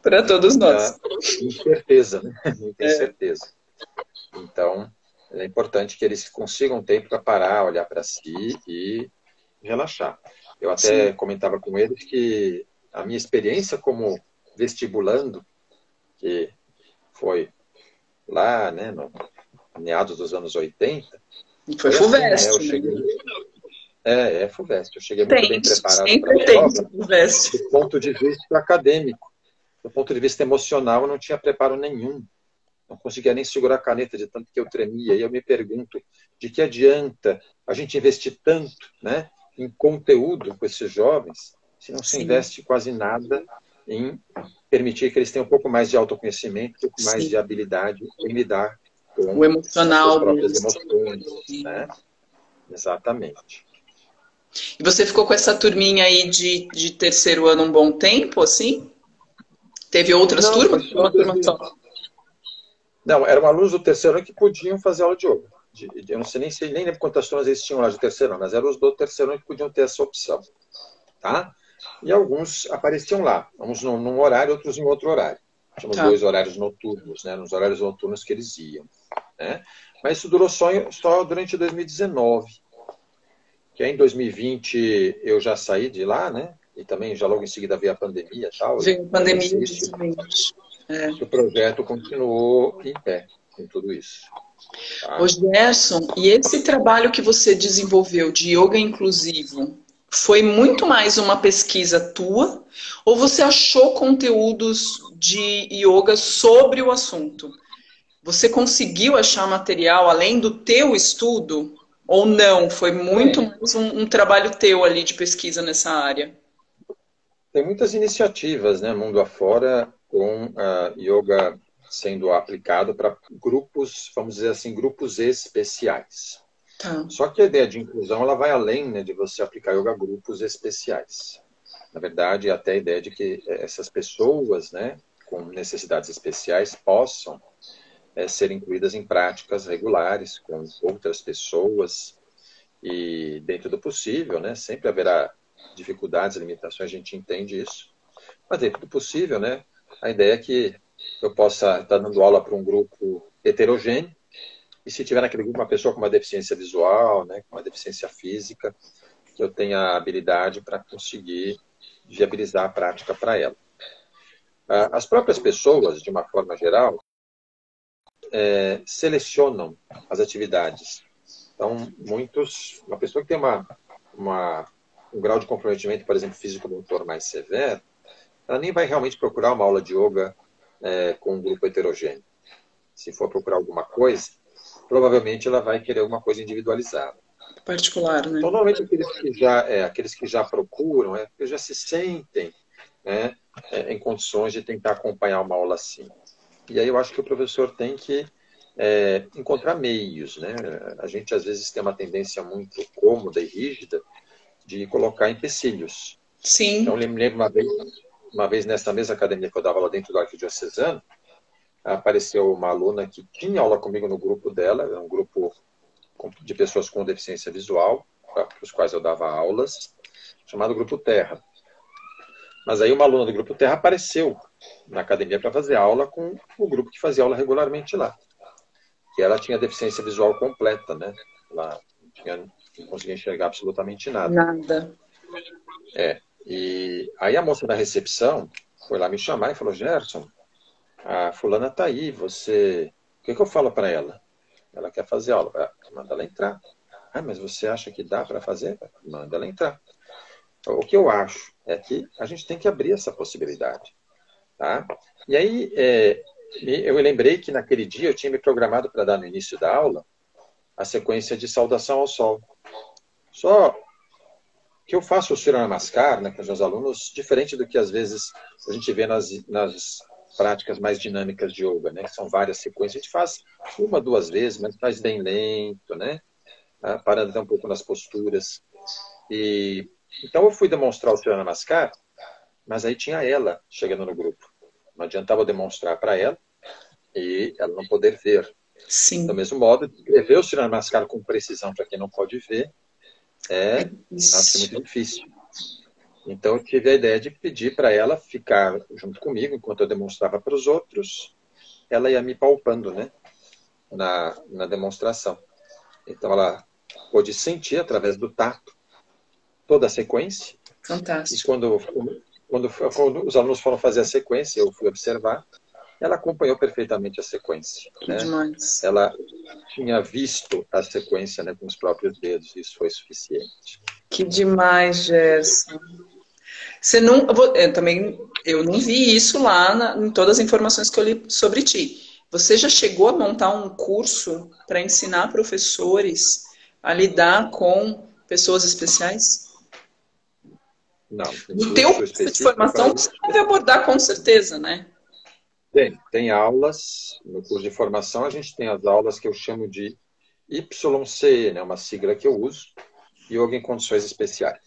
para todos nós. Incerteza, né? Muita incerteza. Então, é importante que eles consigam tempo para parar, olhar para si e relaxar. Eu até comentava com eles que a minha experiência como vestibulando, que foi lá, né, no meados dos anos 80, foi FUVEST. Assim, né? FUVEST. Eu cheguei muito bem preparado para a prova, do ponto de vista acadêmico. Do ponto de vista emocional, eu não tinha preparo nenhum. Não conseguia nem segurar a caneta de tanto que eu tremia. E eu me pergunto, de que adianta a gente investir tanto, né, em conteúdo com esses jovens, se não se investe quase nada em permitir que eles tenham um pouco mais de autoconhecimento, um pouco mais de habilidade em lidar com o emocional, as suas próprias emoções. Né? Exatamente. E você ficou com essa turminha aí de terceiro ano um bom tempo, assim? Teve outras turmas? Uma turma só? Não, eram alunos do terceiro ano que podiam fazer aula de yoga. Eu não sei nem lembro quantas turmas eles tinham lá de terceiro ano, mas eram os do terceiro ano que podiam ter essa opção. Tá? E alguns apareciam lá, uns num horário, outros em outro horário. Tínhamos 2 horários noturnos, né? Nos horários noturnos que eles iam. Né? Mas isso durou só durante 2019. Que aí em 2020 eu já saí de lá, né? E também já logo em seguida veio a pandemia e tal. Veio a pandemia de 2020. O projeto continuou em pé com tudo isso. Tá? Ô Gerson, e esse trabalho que você desenvolveu de yoga inclusivo, foi muito mais uma pesquisa tua? Ou você achou conteúdos de yoga sobre o assunto? Você conseguiu achar material além do teu estudo? Ou não? Foi muito mais um trabalho teu ali de pesquisa nessa área? Tem muitas iniciativas, né, mundo afora, com a yoga sendo aplicado para grupos, vamos dizer assim, grupos especiais. Tá. Só que a ideia de inclusão ela vai além, né, de você aplicar yoga a grupos especiais. Na verdade, até a ideia de que essas pessoas, né, com necessidades especiais possam ser incluídas em práticas regulares com outras pessoas e, dentro do possível, né, sempre haverá dificuldades, limitações, a gente entende isso, mas dentro do possível, né, a ideia é que eu possa estar dando aula para um grupo heterogêneo e se tiver naquele grupo uma pessoa com uma deficiência visual, né, com uma deficiência física, que eu tenha a habilidade para conseguir viabilizar a prática para ela. As próprias pessoas, de uma forma geral, selecionam as atividades. Então, uma pessoa que tem um grau de comprometimento, por exemplo, físico-motor mais severo, ela nem vai realmente procurar uma aula de yoga com um grupo heterogêneo. Se for procurar alguma coisa, provavelmente ela vai querer alguma coisa individualizada. Particular, né? Então, normalmente, aqueles que já procuram, porque já se sentem, né, em condições de tentar acompanhar uma aula assim. E aí eu acho que o professor tem que encontrar meios, né? A gente, às vezes, tem uma tendência muito cômoda e rígida de colocar empecilhos. Sim. Então, eu me lembro uma vez nessa mesma academia que eu dava lá dentro do Arquidiocesano, apareceu uma aluna que tinha aula comigo no grupo dela, um grupo de pessoas com deficiência visual, para os quais eu dava aulas, chamado Grupo Terra. Mas aí uma aluna do Grupo Terra apareceu na academia para fazer aula com o grupo que fazia aula regularmente lá. Que ela tinha deficiência visual completa, né? Ela não conseguia enxergar absolutamente nada. Nada. E aí a moça da recepção, foi lá me chamar e falou, Gerson, a fulana está aí, você... O que eu falo para ela? Ela quer fazer aula. Manda ela entrar. Ah, mas você acha que dá para fazer? Manda ela entrar. O que eu acho é que a gente tem que abrir essa possibilidade. Tá? E aí, eu me lembrei que naquele dia eu tinha me programado para dar no início da aula a sequência de saudação ao sol. Só que eu faço o Surya Namaskar, né, com os meus alunos, diferente do que às vezes a gente vê nas práticas mais dinâmicas de yoga, né, que são várias sequências. A gente faz uma, duas vezes, mas faz bem lento, né, parando até um pouco nas posturas. Então eu fui demonstrar o Surya Namaskar, mas aí tinha ela chegando no grupo. Não adiantava eu demonstrar para ela e ela não poder ver. Sim. Do mesmo modo, escrever o Surya Namaskar com precisão para quem não pode ver acho que é muito difícil. Então eu tive a ideia de pedir para ela ficar junto comigo enquanto eu demonstrava para os outros. Ela ia me palpando, né, na demonstração. Então ela pôde sentir através do tato toda a sequência. Fantástico. E quando os alunos foram fazer a sequência, eu fui observar, ela acompanhou perfeitamente a sequência. Que demais. Ela tinha visto a sequência, né, com os próprios dedos, isso foi suficiente. Que demais, Gerson. Eu não vi isso lá em todas as informações que eu li sobre ti. Você já chegou a montar um curso para ensinar professores a lidar com pessoas especiais? Não. No teu curso de formação, você deve abordar com certeza, né? Tem aulas. No curso de formação, a gente tem as aulas que eu chamo de YC, né, uma sigla que eu uso, Yoga em Condições Especiais.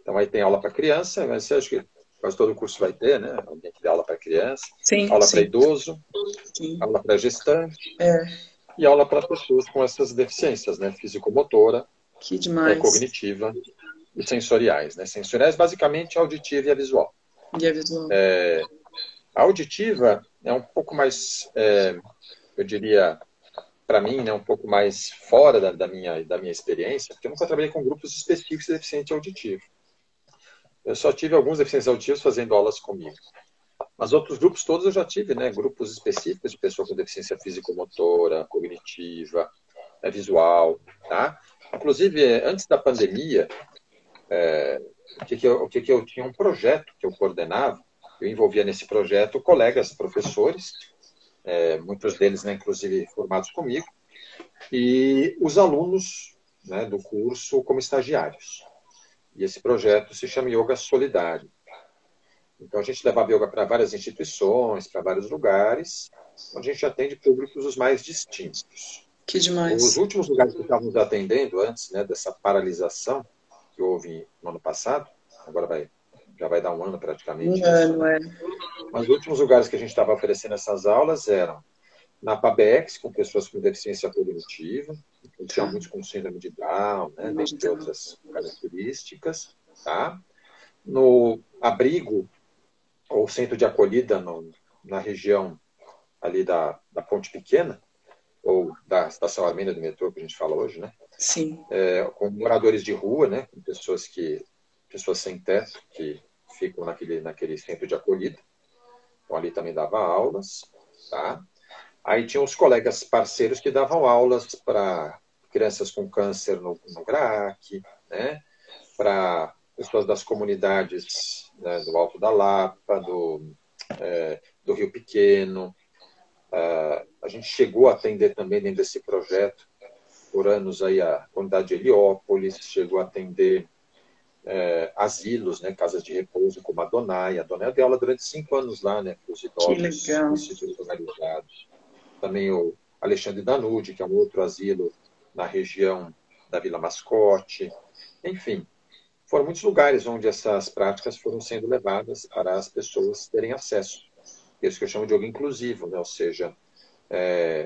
Então, aí tem aula para criança, mas você acha que quase todo curso vai ter, né? Alguém que dá aula para criança, aula para idoso, aula para gestante, e aula para pessoas com essas deficiências, né? Físico-motora, cognitiva e sensoriais. Né? Sensoriais, basicamente, a auditiva e a visual. A auditiva é um pouco mais, eu diria, para mim, né, um pouco mais fora da minha experiência, porque eu nunca trabalhei com grupos específicos de deficiente auditivo. Eu só tive alguns deficientes auditivos fazendo aulas comigo. Mas outros grupos todos eu já tive, né, grupos específicos de pessoas com deficiência físico-motora, cognitiva, visual. Tá? Inclusive, antes da pandemia, o que eu tinha um projeto que eu coordenava. Eu envolvia nesse projeto colegas professores, muitos deles, né, inclusive, formados comigo, e os alunos, né, do curso como estagiários. E esse projeto se chama Yoga Solidário. Então, a gente levava yoga para várias instituições, para vários lugares, onde a gente atende públicos os mais distintos. Que demais. Os últimos lugares que estávamos atendendo antes, né, dessa paralisação que houve no ano passado, agora já vai dar um ano praticamente. Mas os últimos lugares que a gente estava oferecendo essas aulas eram na PABEX, com pessoas com deficiência cognitiva, tinha muitos com síndrome de Down, né, dentre outras características. Tá? No abrigo, ou centro de acolhida na região ali da Ponte Pequena, ou da Estação Armênia do metrô, que a gente fala hoje, né? Sim. Com moradores de rua, né, com pessoas sem teto, que ficam naquele centro de acolhida. Então, ali também dava aulas. Tá? Aí tinha os colegas parceiros que davam aulas para crianças com câncer no GRAAC, né? Para pessoas das comunidades, né, do Alto da Lapa, do Rio Pequeno. A gente chegou a atender também dentro desse projeto, por anos, aí, a comunidade de Heliópolis, chegou a atender asilos, né, casas de repouso, como a Donai. A Donai deu aula durante 5 anos lá, né, para os idosos institucionalizados. Também o Alexandre Danude, que é um outro asilo na região da Vila Mascote. Enfim, foram muitos lugares onde essas práticas foram sendo levadas para as pessoas terem acesso. Isso que eu chamo de yoga inclusivo, né? Ou seja,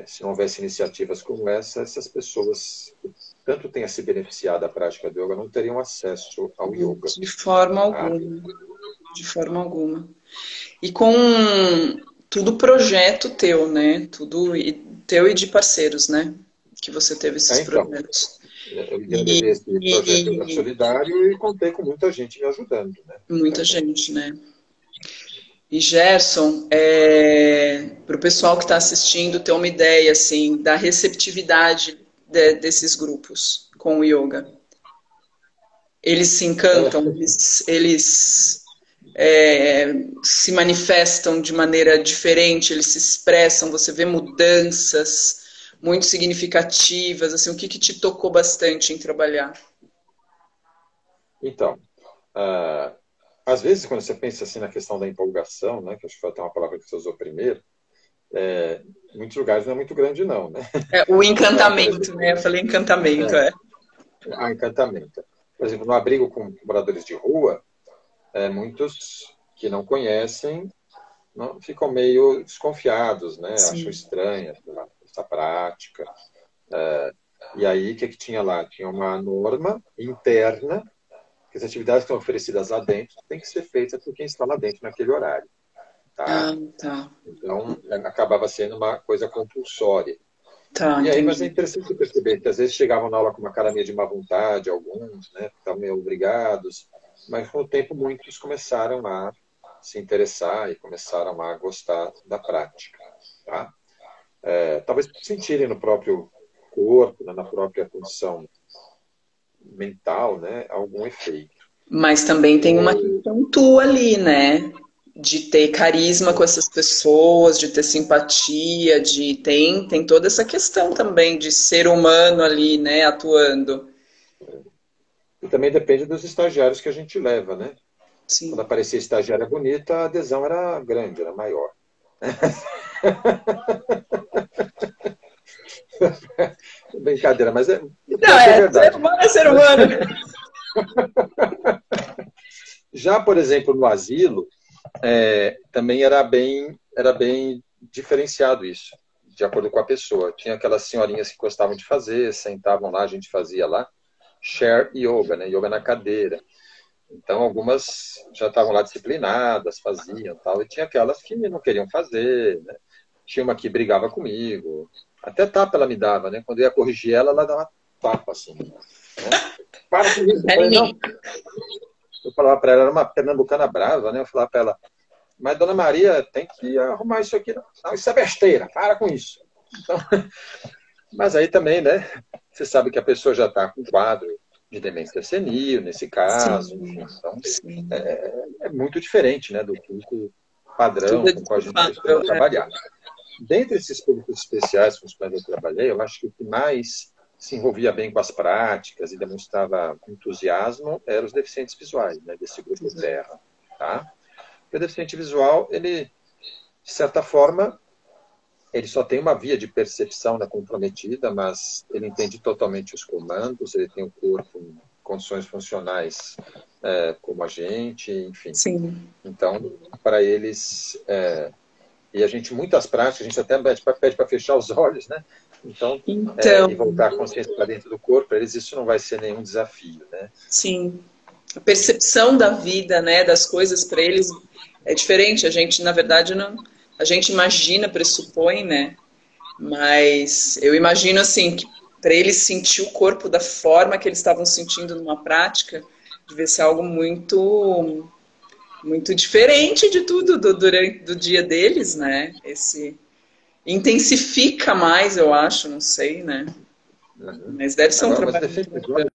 se não houvesse iniciativas como essas pessoas que tanto tenham se beneficiado da prática do yoga não teriam acesso ao yoga. De forma alguma. De forma alguma. E com tudo projeto teu, né? Tudo teu e de parceiros, né? Que você teve esses projetos. Eu liderei esse projeto Yoga Solidário e contei com muita gente me ajudando, né? Muita gente, né? E Gerson, para o pessoal que está assistindo ter uma ideia assim da receptividade desses grupos com o yoga. Eles se encantam, eles se manifestam de maneira diferente, eles se expressam, você vê mudanças muito significativas, assim, o que te tocou bastante em trabalhar? Então, às vezes, quando você pensa assim na questão da empolgação, né, que acho que foi até uma palavra que você usou primeiro, em muitos lugares não é muito grande, não, né? O Então, por encantamento, exemplo, né? Eu falei encantamento, encantamento. Por exemplo, no abrigo com moradores de rua, muitos que não conhecem não, ficam meio desconfiados, né? Acham Sim. estranha essa prática. E aí, o que tinha lá? Tinha uma norma interna que as atividades que são oferecidas lá dentro têm que ser feitas por quem está lá dentro naquele horário. Tá? Ah, tá. Então, acabava sendo uma coisa compulsória. Tá, E aí, mas é entendi. interessante perceber que às vezes chegavam na aula com uma cara meio de má vontade, alguns, né? Estavam meio obrigados, mas com o tempo muitos começaram a se interessar e começaram a gostar da prática. Tá? Talvez sentirem no próprio corpo, né, na própria condição mental, né, algum efeito. Mas também tem uma questão tua ali, né? De ter carisma com essas pessoas, de ter simpatia, tem toda essa questão também de ser humano ali, né, atuando. E também depende dos estagiários que a gente leva, né? Quando Sim. aparecia estagiária bonita, a adesão era grande, era maior. Brincadeira, mas Não, pior que é verdade. ser humano é ser humano. Já, por exemplo, no asilo, também era bem diferenciado isso, de acordo com a pessoa. Tinha aquelas senhorinhas que gostavam de fazer, sentavam lá, a gente fazia lá, share yoga, né? Yoga na cadeira. Então, algumas já estavam lá disciplinadas, faziam tal, e tinha aquelas que não queriam fazer, né? Tinha uma que brigava comigo, até tapa ela me dava, né? Quando eu ia corrigir ela, ela dava tapa, assim. Né? Para com isso. Eu falei, não. Eu falava para ela, era uma pernambucana brava, né? Eu falava para ela, mas Dona Maria tem que arrumar isso aqui. Não, isso é besteira, para com isso. Então, mas aí também, né? Você sabe que a pessoa já está com quadro de demência senil, nesse caso, Sim, enfim. Então, sim. é muito diferente, né, do público padrão Tudo é com o qual a gente costuma desculpável, né? trabalhar. Dentre esses públicos especiais com os quais eu trabalhei, eu acho que o que mais se envolvia bem com as práticas e demonstrava entusiasmo eram os deficientes visuais, né, desse grupo Terra. Tá? Porque o deficiente visual, ele, de certa forma, ele só tem uma via de percepção, né, comprometida, mas ele entende totalmente os comandos, ele tem o corpo em condições funcionais como a gente, enfim. Sim. Então, para eles, e a gente, muitas práticas, a gente até pede para fechar os olhos, né? Então, e voltar a consciência para dentro do corpo, para eles isso não vai ser nenhum desafio, né? Sim. A percepção da vida, né, das coisas para eles é diferente. A gente, na verdade, não, a gente imagina, pressupõe, né? Mas eu imagino assim que para eles sentir o corpo da forma que eles estavam sentindo numa prática, devia ser algo muito muito diferente de tudo durante do dia deles, né? Esse intensifica mais, eu acho, não sei, né? Uhum. Mas deve ser um Agora, mas trabalho defeito muito visual, bacana.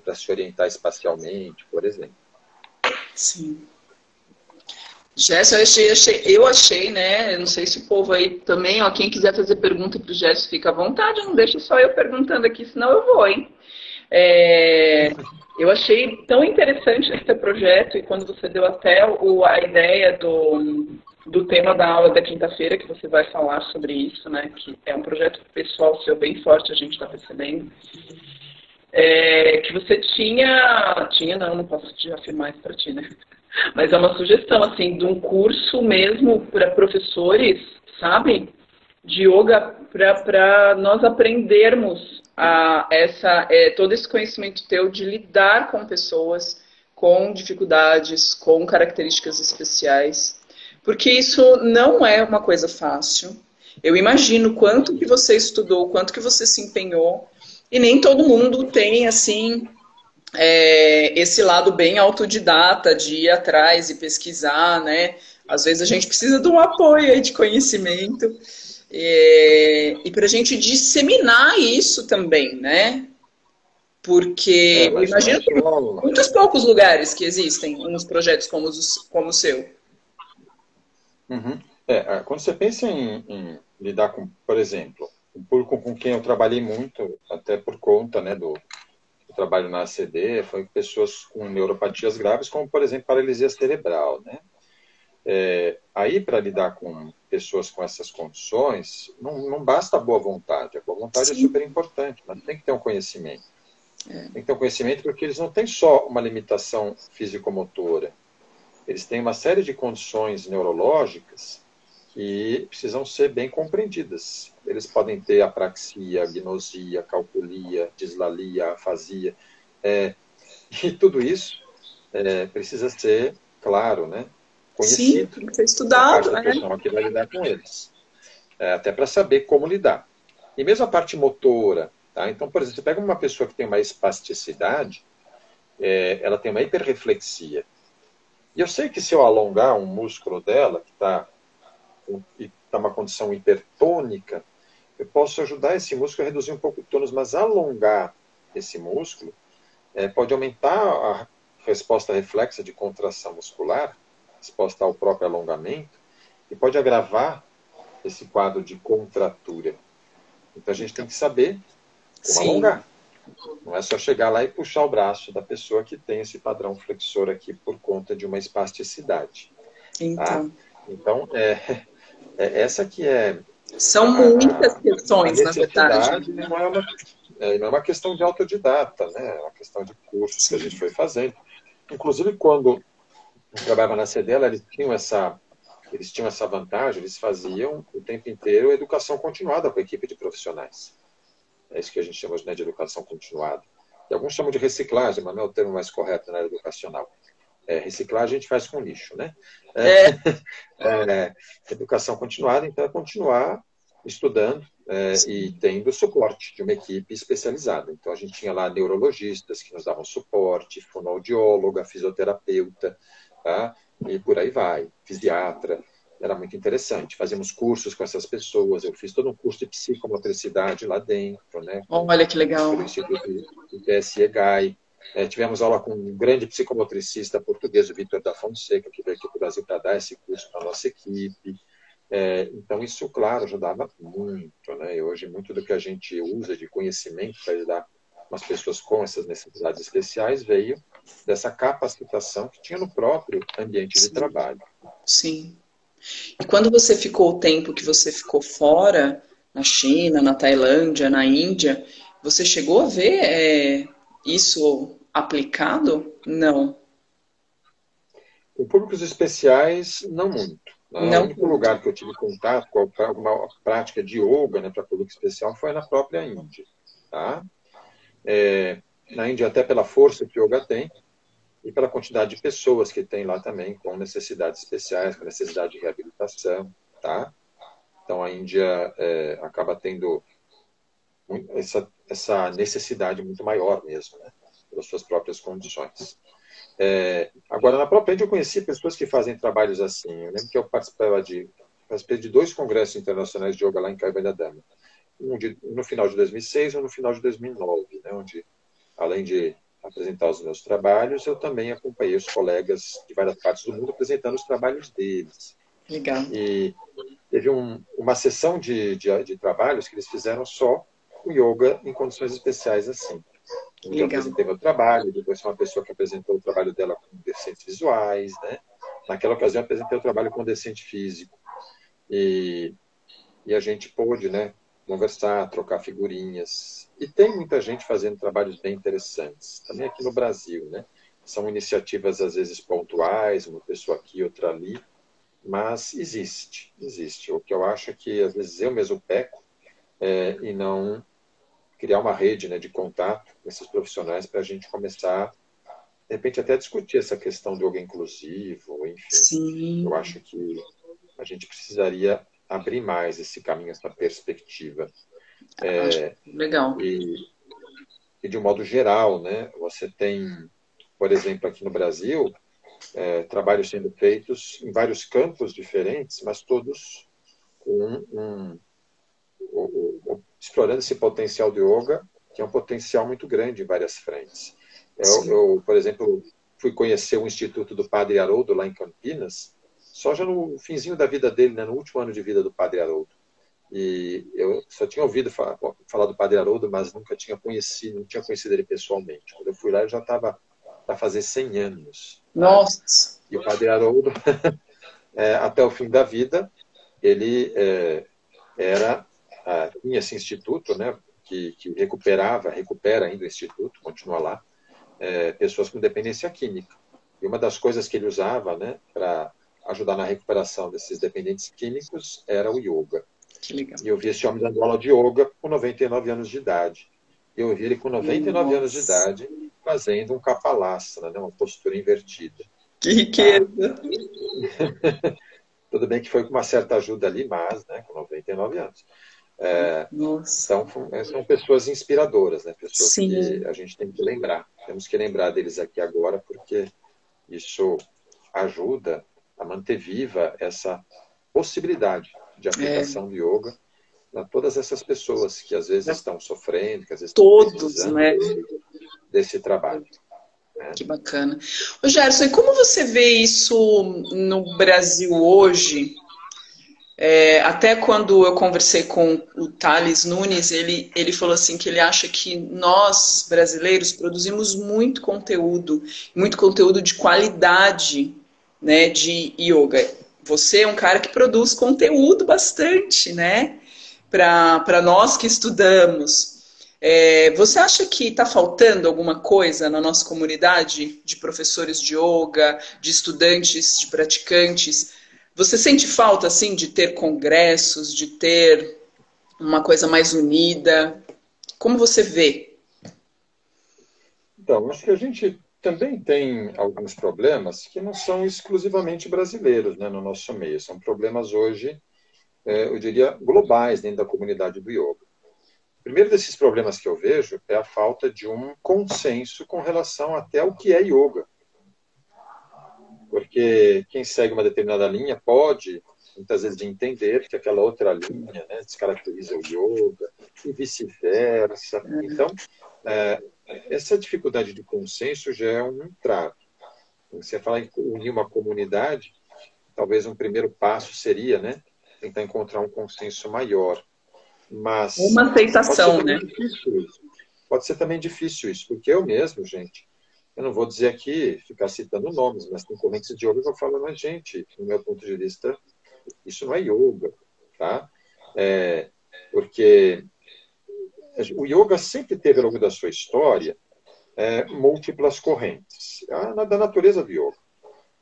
para se orientar espacialmente, por exemplo. Sim. Gerson, eu achei, né? Eu não sei se o povo aí também, ó, quem quiser fazer pergunta para o Gerson, fica à vontade, não deixa só eu perguntando aqui, senão eu vou, hein? Eu achei tão interessante esse projeto e quando você deu até a ideia do tema da aula da quinta-feira, que você vai falar sobre isso, né? Que é um projeto pessoal seu bem forte, a gente está percebendo. Que você tinha não posso te afirmar isso para ti, né? Mas é uma sugestão, assim, de um curso mesmo para professores, sabe? de yoga para nós aprendermos todo esse conhecimento teu de lidar com pessoas com dificuldades, com características especiais, porque isso não é uma coisa fácil. Eu imagino quanto que você estudou, quanto que você se empenhou, e nem todo mundo tem, assim, esse lado bem autodidata de ir atrás e pesquisar, né? Às vezes a gente precisa de um apoio aí de conhecimento e para a gente disseminar isso também, né? Porque eu Mas não é imagino que tem só... muitos poucos lugares que existem uns projetos como o seu. Uhum. Quando você pensa em lidar com, por exemplo, o público com quem eu trabalhei muito, até por conta, né, do trabalho na ACD, foi pessoas com neuropatias graves, como, por exemplo, paralisia cerebral, né? Aí, para lidar com pessoas com essas condições, não basta a boa vontade. A boa vontade é Sim. super importante, mas tem que ter um conhecimento. Tem que ter um conhecimento porque eles não têm só uma limitação físico-motora. Eles têm uma série de condições neurológicas que precisam ser bem compreendidas. Eles podem ter apraxia, agnosia, calculia, dislalia, afasia. E tudo isso precisa ser, claro, né, Sim, conhecido. tem que ser E a parte estudado, da né? profissional que vai lidar com eles. Até para saber como lidar. E mesmo a parte motora. Tá? Então, por exemplo, você pega uma pessoa que tem uma espasticidade, ela tem uma hiperreflexia. E eu sei que se eu alongar um músculo dela, que está uma condição hipertônica, eu posso ajudar esse músculo a reduzir um pouco o tônus, mas alongar esse músculo pode aumentar a resposta reflexa de contração muscular, resposta ao próprio alongamento, e pode agravar esse quadro de contratura. Então a gente tem que saber como Sim. alongar. Não é só chegar lá e puxar o braço da pessoa que tem esse padrão flexor aqui por conta de uma espasticidade. Tá? Então, Então, essa que é são muitas a questões, na verdade. necessidade, não é uma questão de autodidata, né? É uma questão de cursos que a gente Sim. foi fazendo. Inclusive, quando eu trabalhava na CDL, eles tinham essa vantagem, eles faziam o tempo inteiro educação continuada com a equipe de profissionais. É isso que a gente chama, né, de educação continuada. E alguns chamam de reciclagem, mas não é o termo mais correto na área educacional. Reciclagem a gente faz com lixo, né? Educação continuada, então é continuar estudando e tendo suporte de uma equipe especializada. Então a gente tinha lá neurologistas que nos davam suporte, fonoaudióloga, fisioterapeuta, tá? E por aí vai, fisiatra. Era muito interessante. Fazíamos cursos com essas pessoas. Eu fiz todo um curso de psicomotricidade lá dentro, né? Olha que legal. Pelo Instituto do PSEGAI. Tivemos aula com um grande psicomotricista português, o Vitor da Fonseca, que veio aqui para o Brasil para dar esse curso para a nossa equipe. Então, isso, claro, ajudava muito. Né? E hoje, muito do que a gente usa de conhecimento para lidar com as pessoas com essas necessidades especiais veio dessa capacitação que tinha no próprio ambiente de trabalho. Sim. E quando você ficou o tempo que você ficou fora, na China, na Tailândia, na Índia, você chegou a ver isso aplicado? Não. Com públicos especiais, não muito. Né? O Não único muito. lugar que eu tive contato com alguma prática de yoga, né, para público especial foi na própria Índia. Tá? Na Índia, até pela força que o yoga tem, e pela quantidade de pessoas que tem lá também com necessidades especiais, com necessidade de reabilitação. Tá? Então, a Índia acaba tendo essa necessidade muito maior mesmo, né? Pelas suas próprias condições. Agora, na própria Índia, eu conheci pessoas que fazem trabalhos assim. Eu lembro que eu participei de 2 congressos internacionais de yoga lá em Caibandadama. No final de 2006 e um no final de 2009, né, onde, além de apresentar os meus trabalhos, eu também acompanhei os colegas de várias partes do mundo apresentando os trabalhos deles. Legal. E teve uma sessão de trabalhos que eles fizeram só o yoga em condições especiais assim. Onde eu apresentei meu trabalho, depois foi uma pessoa que apresentou o trabalho dela com deficientes visuais, né? Naquela ocasião eu apresentei o trabalho com deficiente físico. E a gente pôde, né, conversar, trocar figurinhas. E tem muita gente fazendo trabalhos bem interessantes, também aqui no Brasil, né? São iniciativas às vezes pontuais, uma pessoa aqui, outra ali, mas existe. O que eu acho é que, às vezes, eu mesmo peco e não criar uma rede, né, de contato com esses profissionais para a gente começar, de repente, até discutir essa questão do yoga inclusivo, enfim. Eu Sim. acho que a gente precisaria abrir mais esse caminho, essa perspectiva. Acho legal. E de um modo geral, né, você tem, por exemplo, aqui no Brasil, trabalhos sendo feitos em vários campos diferentes, mas todos com explorando esse potencial do yoga, que é um potencial muito grande em várias frentes. Eu, por exemplo, fui conhecer o Instituto do Padre Haroldo, lá em Campinas, só já no finzinho da vida dele, né, no último ano de vida do Padre Haroldo. E eu só tinha ouvido falar do Padre Haroldo, mas nunca tinha conhecido, não tinha conhecido ele pessoalmente. Quando eu fui lá, ele já estava para fazer 100 anos. Tá? Nossa. E o Padre Haroldo, até o fim da vida, ele tinha esse instituto, né, que recupera ainda o instituto, continua lá, pessoas com dependência química. E uma das coisas que ele usava, né, para ajudar na recuperação desses dependentes químicos era o yoga. Que legal. E eu vi esse homem dando aula de yoga com 99 anos de idade. Eu vi ele com 99 anos de idade fazendo um kaphalasana, né, uma postura invertida. Que riqueza! Tudo bem que foi com uma certa ajuda ali, mas, né, com 99 anos. Então, são pessoas inspiradoras, né? Pessoas que a gente tem que lembrar. Temos que lembrar deles aqui agora, porque isso ajuda a manter viva essa possibilidade de aplicação do yoga a todas essas pessoas que às vezes estão sofrendo, que às vezes estão precisando, né, desse trabalho. Que bacana. Ô Gerson, e como você vê isso no Brasil hoje? Até quando eu conversei com o Thales Nunes, ele falou assim que ele acha que nós, brasileiros, produzimos muito conteúdo de qualidade, né, de yoga. Você é um cara que produz conteúdo bastante, né, para nós que estudamos. Você acha que está faltando alguma coisa na nossa comunidade de professores de yoga, de estudantes, de praticantes? Você sente falta, assim, de ter congressos, de ter uma coisa mais unida? Como você vê? Então, acho que a gente também tem alguns problemas que não são exclusivamente brasileiros, né, no nosso meio. São problemas hoje, eu diria, globais dentro da comunidade do yoga. O primeiro desses problemas que eu vejo é a falta de um consenso com relação até ao que é yoga. Porque quem segue uma determinada linha pode, muitas vezes, entender que aquela outra linha, né, descaracteriza o yoga, e vice-versa. Então, essa dificuldade de consenso já é um entrave. Você fala em unir uma comunidade, talvez um primeiro passo seria, né, tentar encontrar um consenso maior. Mas uma aceitação, né? Pode ser também difícil isso, porque eu mesmo, gente, eu não vou dizer aqui, ficar citando nomes, mas tem correntes de yoga que eu falo, mas, gente, do meu ponto de vista, isso não é yoga, tá? Porque o yoga sempre teve, ao longo da sua história, múltiplas correntes, da natureza do yoga.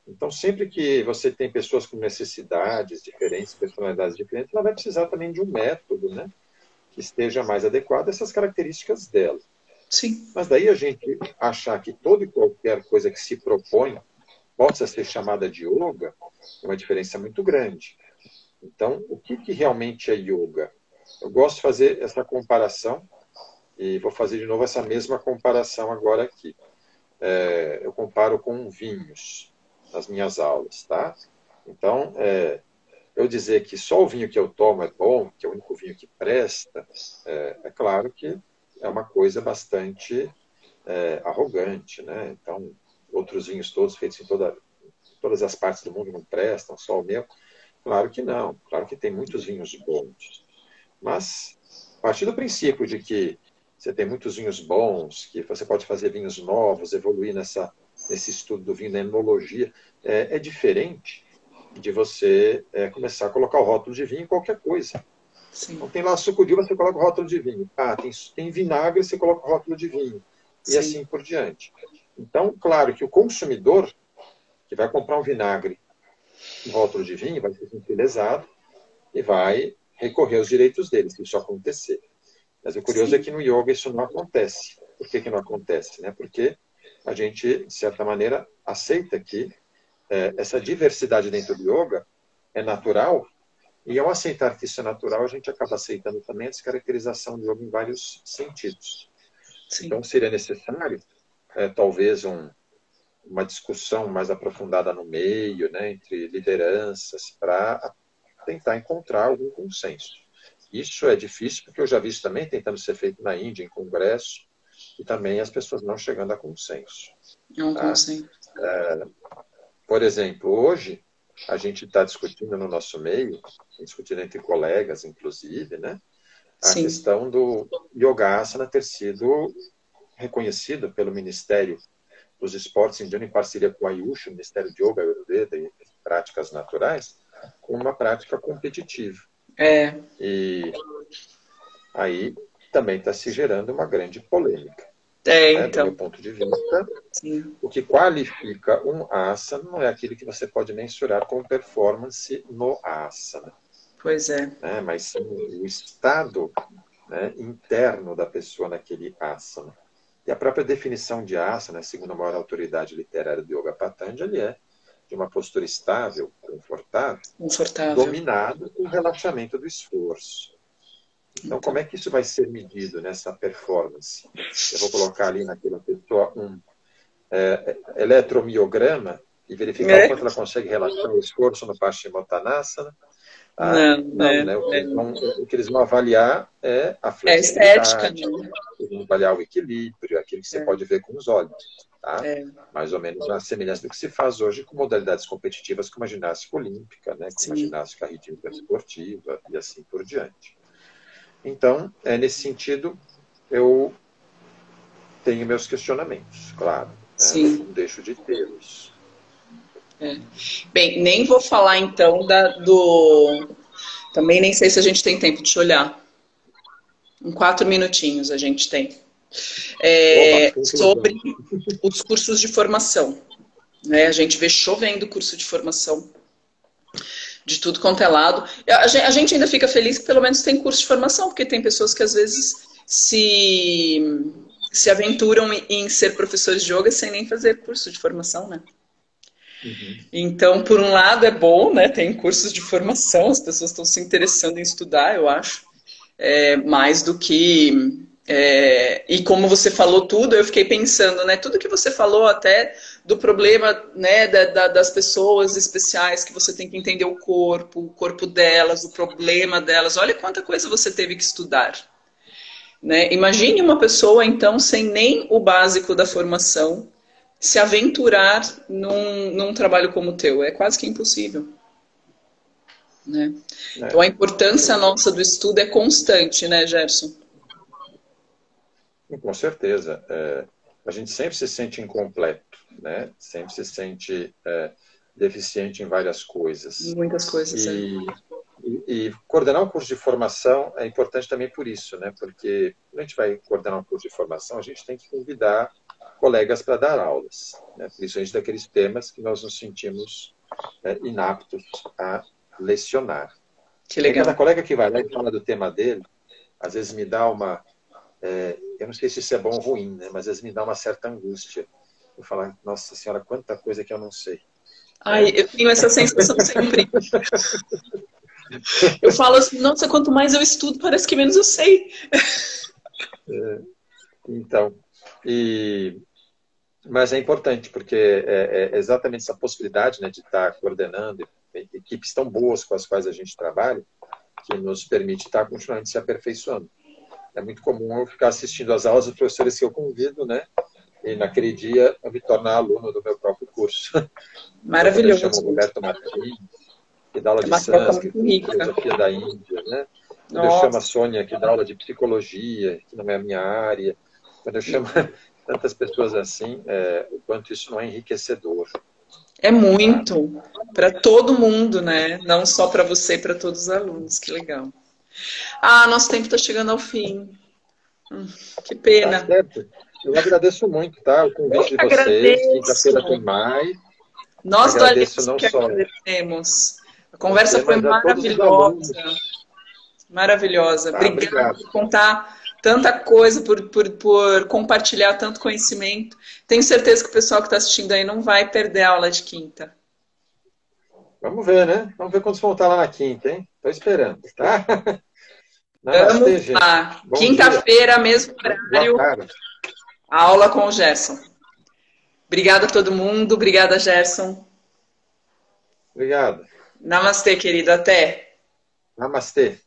Então, sempre que você tem pessoas com necessidades diferentes, personalidades diferentes, ela vai precisar também de um método, né, que esteja mais adequado a essas características dela. Sim. Mas daí a gente achar que toda e qualquer coisa que se propõe possa ser chamada de yoga, é uma diferença muito grande. Então, o que realmente é yoga? Eu gosto de fazer essa comparação, e vou fazer de novo essa mesma comparação agora aqui. Eu comparo com vinhos nas minhas aulas, tá? Então, eu dizer que só o vinho que eu tomo é bom, que é o único vinho que presta, é claro que é uma coisa bastante arrogante, né? Então, outros vinhos todos feitos em todas as partes do mundo não prestam, só o meu. Claro que não. Claro que tem muitos vinhos bons. Mas, a partir do princípio de que você tem muitos vinhos bons, que você pode fazer vinhos novos, evoluir nesse estudo do vinho, na enologia, é diferente de você começar a colocar o rótulo de vinho em qualquer coisa. Sim. Então, tem lá suco de uva, você coloca o rótulo de vinho. Tem vinagre, você coloca o rótulo de vinho. Sim. E assim por diante. Então, claro que o consumidor que vai comprar um vinagre rótulo de vinho, vai se sentir lesado e vai recorrer aos direitos dele, se isso acontecer. Mas o curioso é que no yoga isso não acontece. Por que não acontece? Né? Porque a gente, de certa maneira, aceita que essa diversidade dentro do yoga é natural, e ao aceitar que isso é natural, a gente acaba aceitando também a descaracterização do yoga em vários sentidos. Sim. Então, seria necessário, talvez, uma discussão mais aprofundada no meio, né, entre lideranças, para tentar encontrar algum consenso. Isso é difícil, porque eu já vi isso também tentando ser feito na Índia, em congresso, e também as pessoas não chegando a consenso. Não tá? consenso. Por exemplo, hoje, a gente está discutindo no nosso meio, discutindo entre colegas, inclusive, né, a Sim. questão do Yogasana ter sido reconhecido pelo Ministério dos Esportes Indiano, em parceria com a Ayush, o Ministério de Yoga, Ayurveda e Práticas Naturais, como uma prática competitiva. E aí também está se gerando uma grande polêmica. Então. Do meu ponto de vista, sim. O que qualifica um asana não é aquilo que você pode mensurar com performance no asana. Pois é. Mas sim o estado, né, interno da pessoa naquele asana. E a própria definição de asana, segundo a maior autoridade literária do Yoga Patanjali, é de uma postura estável, confortável, dominado com o relaxamento do esforço. Então, como é que isso vai ser medido nessa performance? Eu vou colocar ali naquela pessoa um eletromiograma e verificar o quanto ela consegue relaxar o esforço no Paschimottanasana. Não, né? O que eles vão avaliar é a flexibilidade, eles vão avaliar o equilíbrio, aquilo que você pode ver com os olhos. Tá? Mais ou menos a semelhança do que se faz hoje com modalidades competitivas como a ginástica olímpica, né? Como a ginástica rítmica esportiva e assim por diante. Então, nesse sentido, eu tenho meus questionamentos, claro. Não deixo de tê-los. Bem, nem vou falar então também nem sei se a gente tem tempo de olhar. Em 4 minutinhos a gente tem. Sobre os cursos de formação. Né? A gente vê chovendo curso de formação de tudo quanto é lado. A gente ainda fica feliz que pelo menos tem curso de formação, porque tem pessoas que às vezes se aventuram em ser professores de yoga sem nem fazer curso de formação, né? Então, por um lado é bom, né? Tem cursos de formação, as pessoas estão se interessando em estudar, eu acho, mais do que... e como você falou tudo, eu fiquei pensando, né? Tudo que você falou até do problema, né, das pessoas especiais, que você tem que entender o corpo delas, o problema delas. Olha quanta coisa você teve que estudar. Né? Imagine uma pessoa, então, sem nem o básico da formação, se aventurar num trabalho como o teu. É quase que impossível. Né? Então, a importância nossa do estudo é constante, né, Gerson? Com certeza. A gente sempre se sente incompleto, né? Sempre se sente deficiente em várias coisas. Muitas coisas, E coordenar um curso de formação é importante também por isso, né? Porque quando a gente vai coordenar um curso de formação, a gente tem que convidar colegas para dar aulas, né? Principalmente daqueles temas que nós nos sentimos inaptos a lecionar. Que legal. Cada colega que vai lá e fala do tema dele, às vezes me dá uma... eu não sei se isso é bom ou ruim, né? Mas às vezes me dá uma certa angústia. Eu falo, nossa senhora, quanta coisa que eu não sei. Eu tenho essa sensação sempre. Eu falo assim, nossa, quanto mais eu estudo, parece que menos eu sei. Então, mas é importante, porque é exatamente essa possibilidade, né, de estar coordenando equipes tão boas com as quais a gente trabalha, que nos permite estar continuamente se aperfeiçoando. É muito comum eu ficar assistindo às aulas dos professores que eu convido, né? E naquele dia eu me tornar aluno do meu próprio curso. Maravilhoso. Eu chamo o Roberto Martins, que dá aula de sânscrito, filosofia da Índia, né? Quando eu chamo a Sônia, que dá aula de psicologia, que não é a minha área. Quando eu chamo tantas pessoas assim, o quanto isso não é enriquecedor. É muito. Para todo mundo, né? Não só para você e para todos os alunos. Que legal. Nosso tempo está chegando ao fim. Que pena. Tá certo. Eu agradeço muito, tá? O convite de vocês. Quinta-feira tem mais. Nós do Agradeço Aliança não que só agradecemos. A conversa foi mas a todos os alunos. maravilhosa. Maravilhosa. Tá, Obrigada obrigado. por contar tanta coisa, por compartilhar tanto conhecimento. Tenho certeza que o pessoal que está assistindo aí não vai perder a aula de quinta. Vamos ver, né? Vamos ver quando vão estar lá na quinta, hein? Estou esperando, tá? Namastê, Vamos gente. lá. Bom Quinta-feira, mesmo dia. Boa horário, tarde. aula com o Gerson. Obrigada a todo mundo. Obrigada, Gerson. Obrigado. Namastê, querido. Até. Namastê.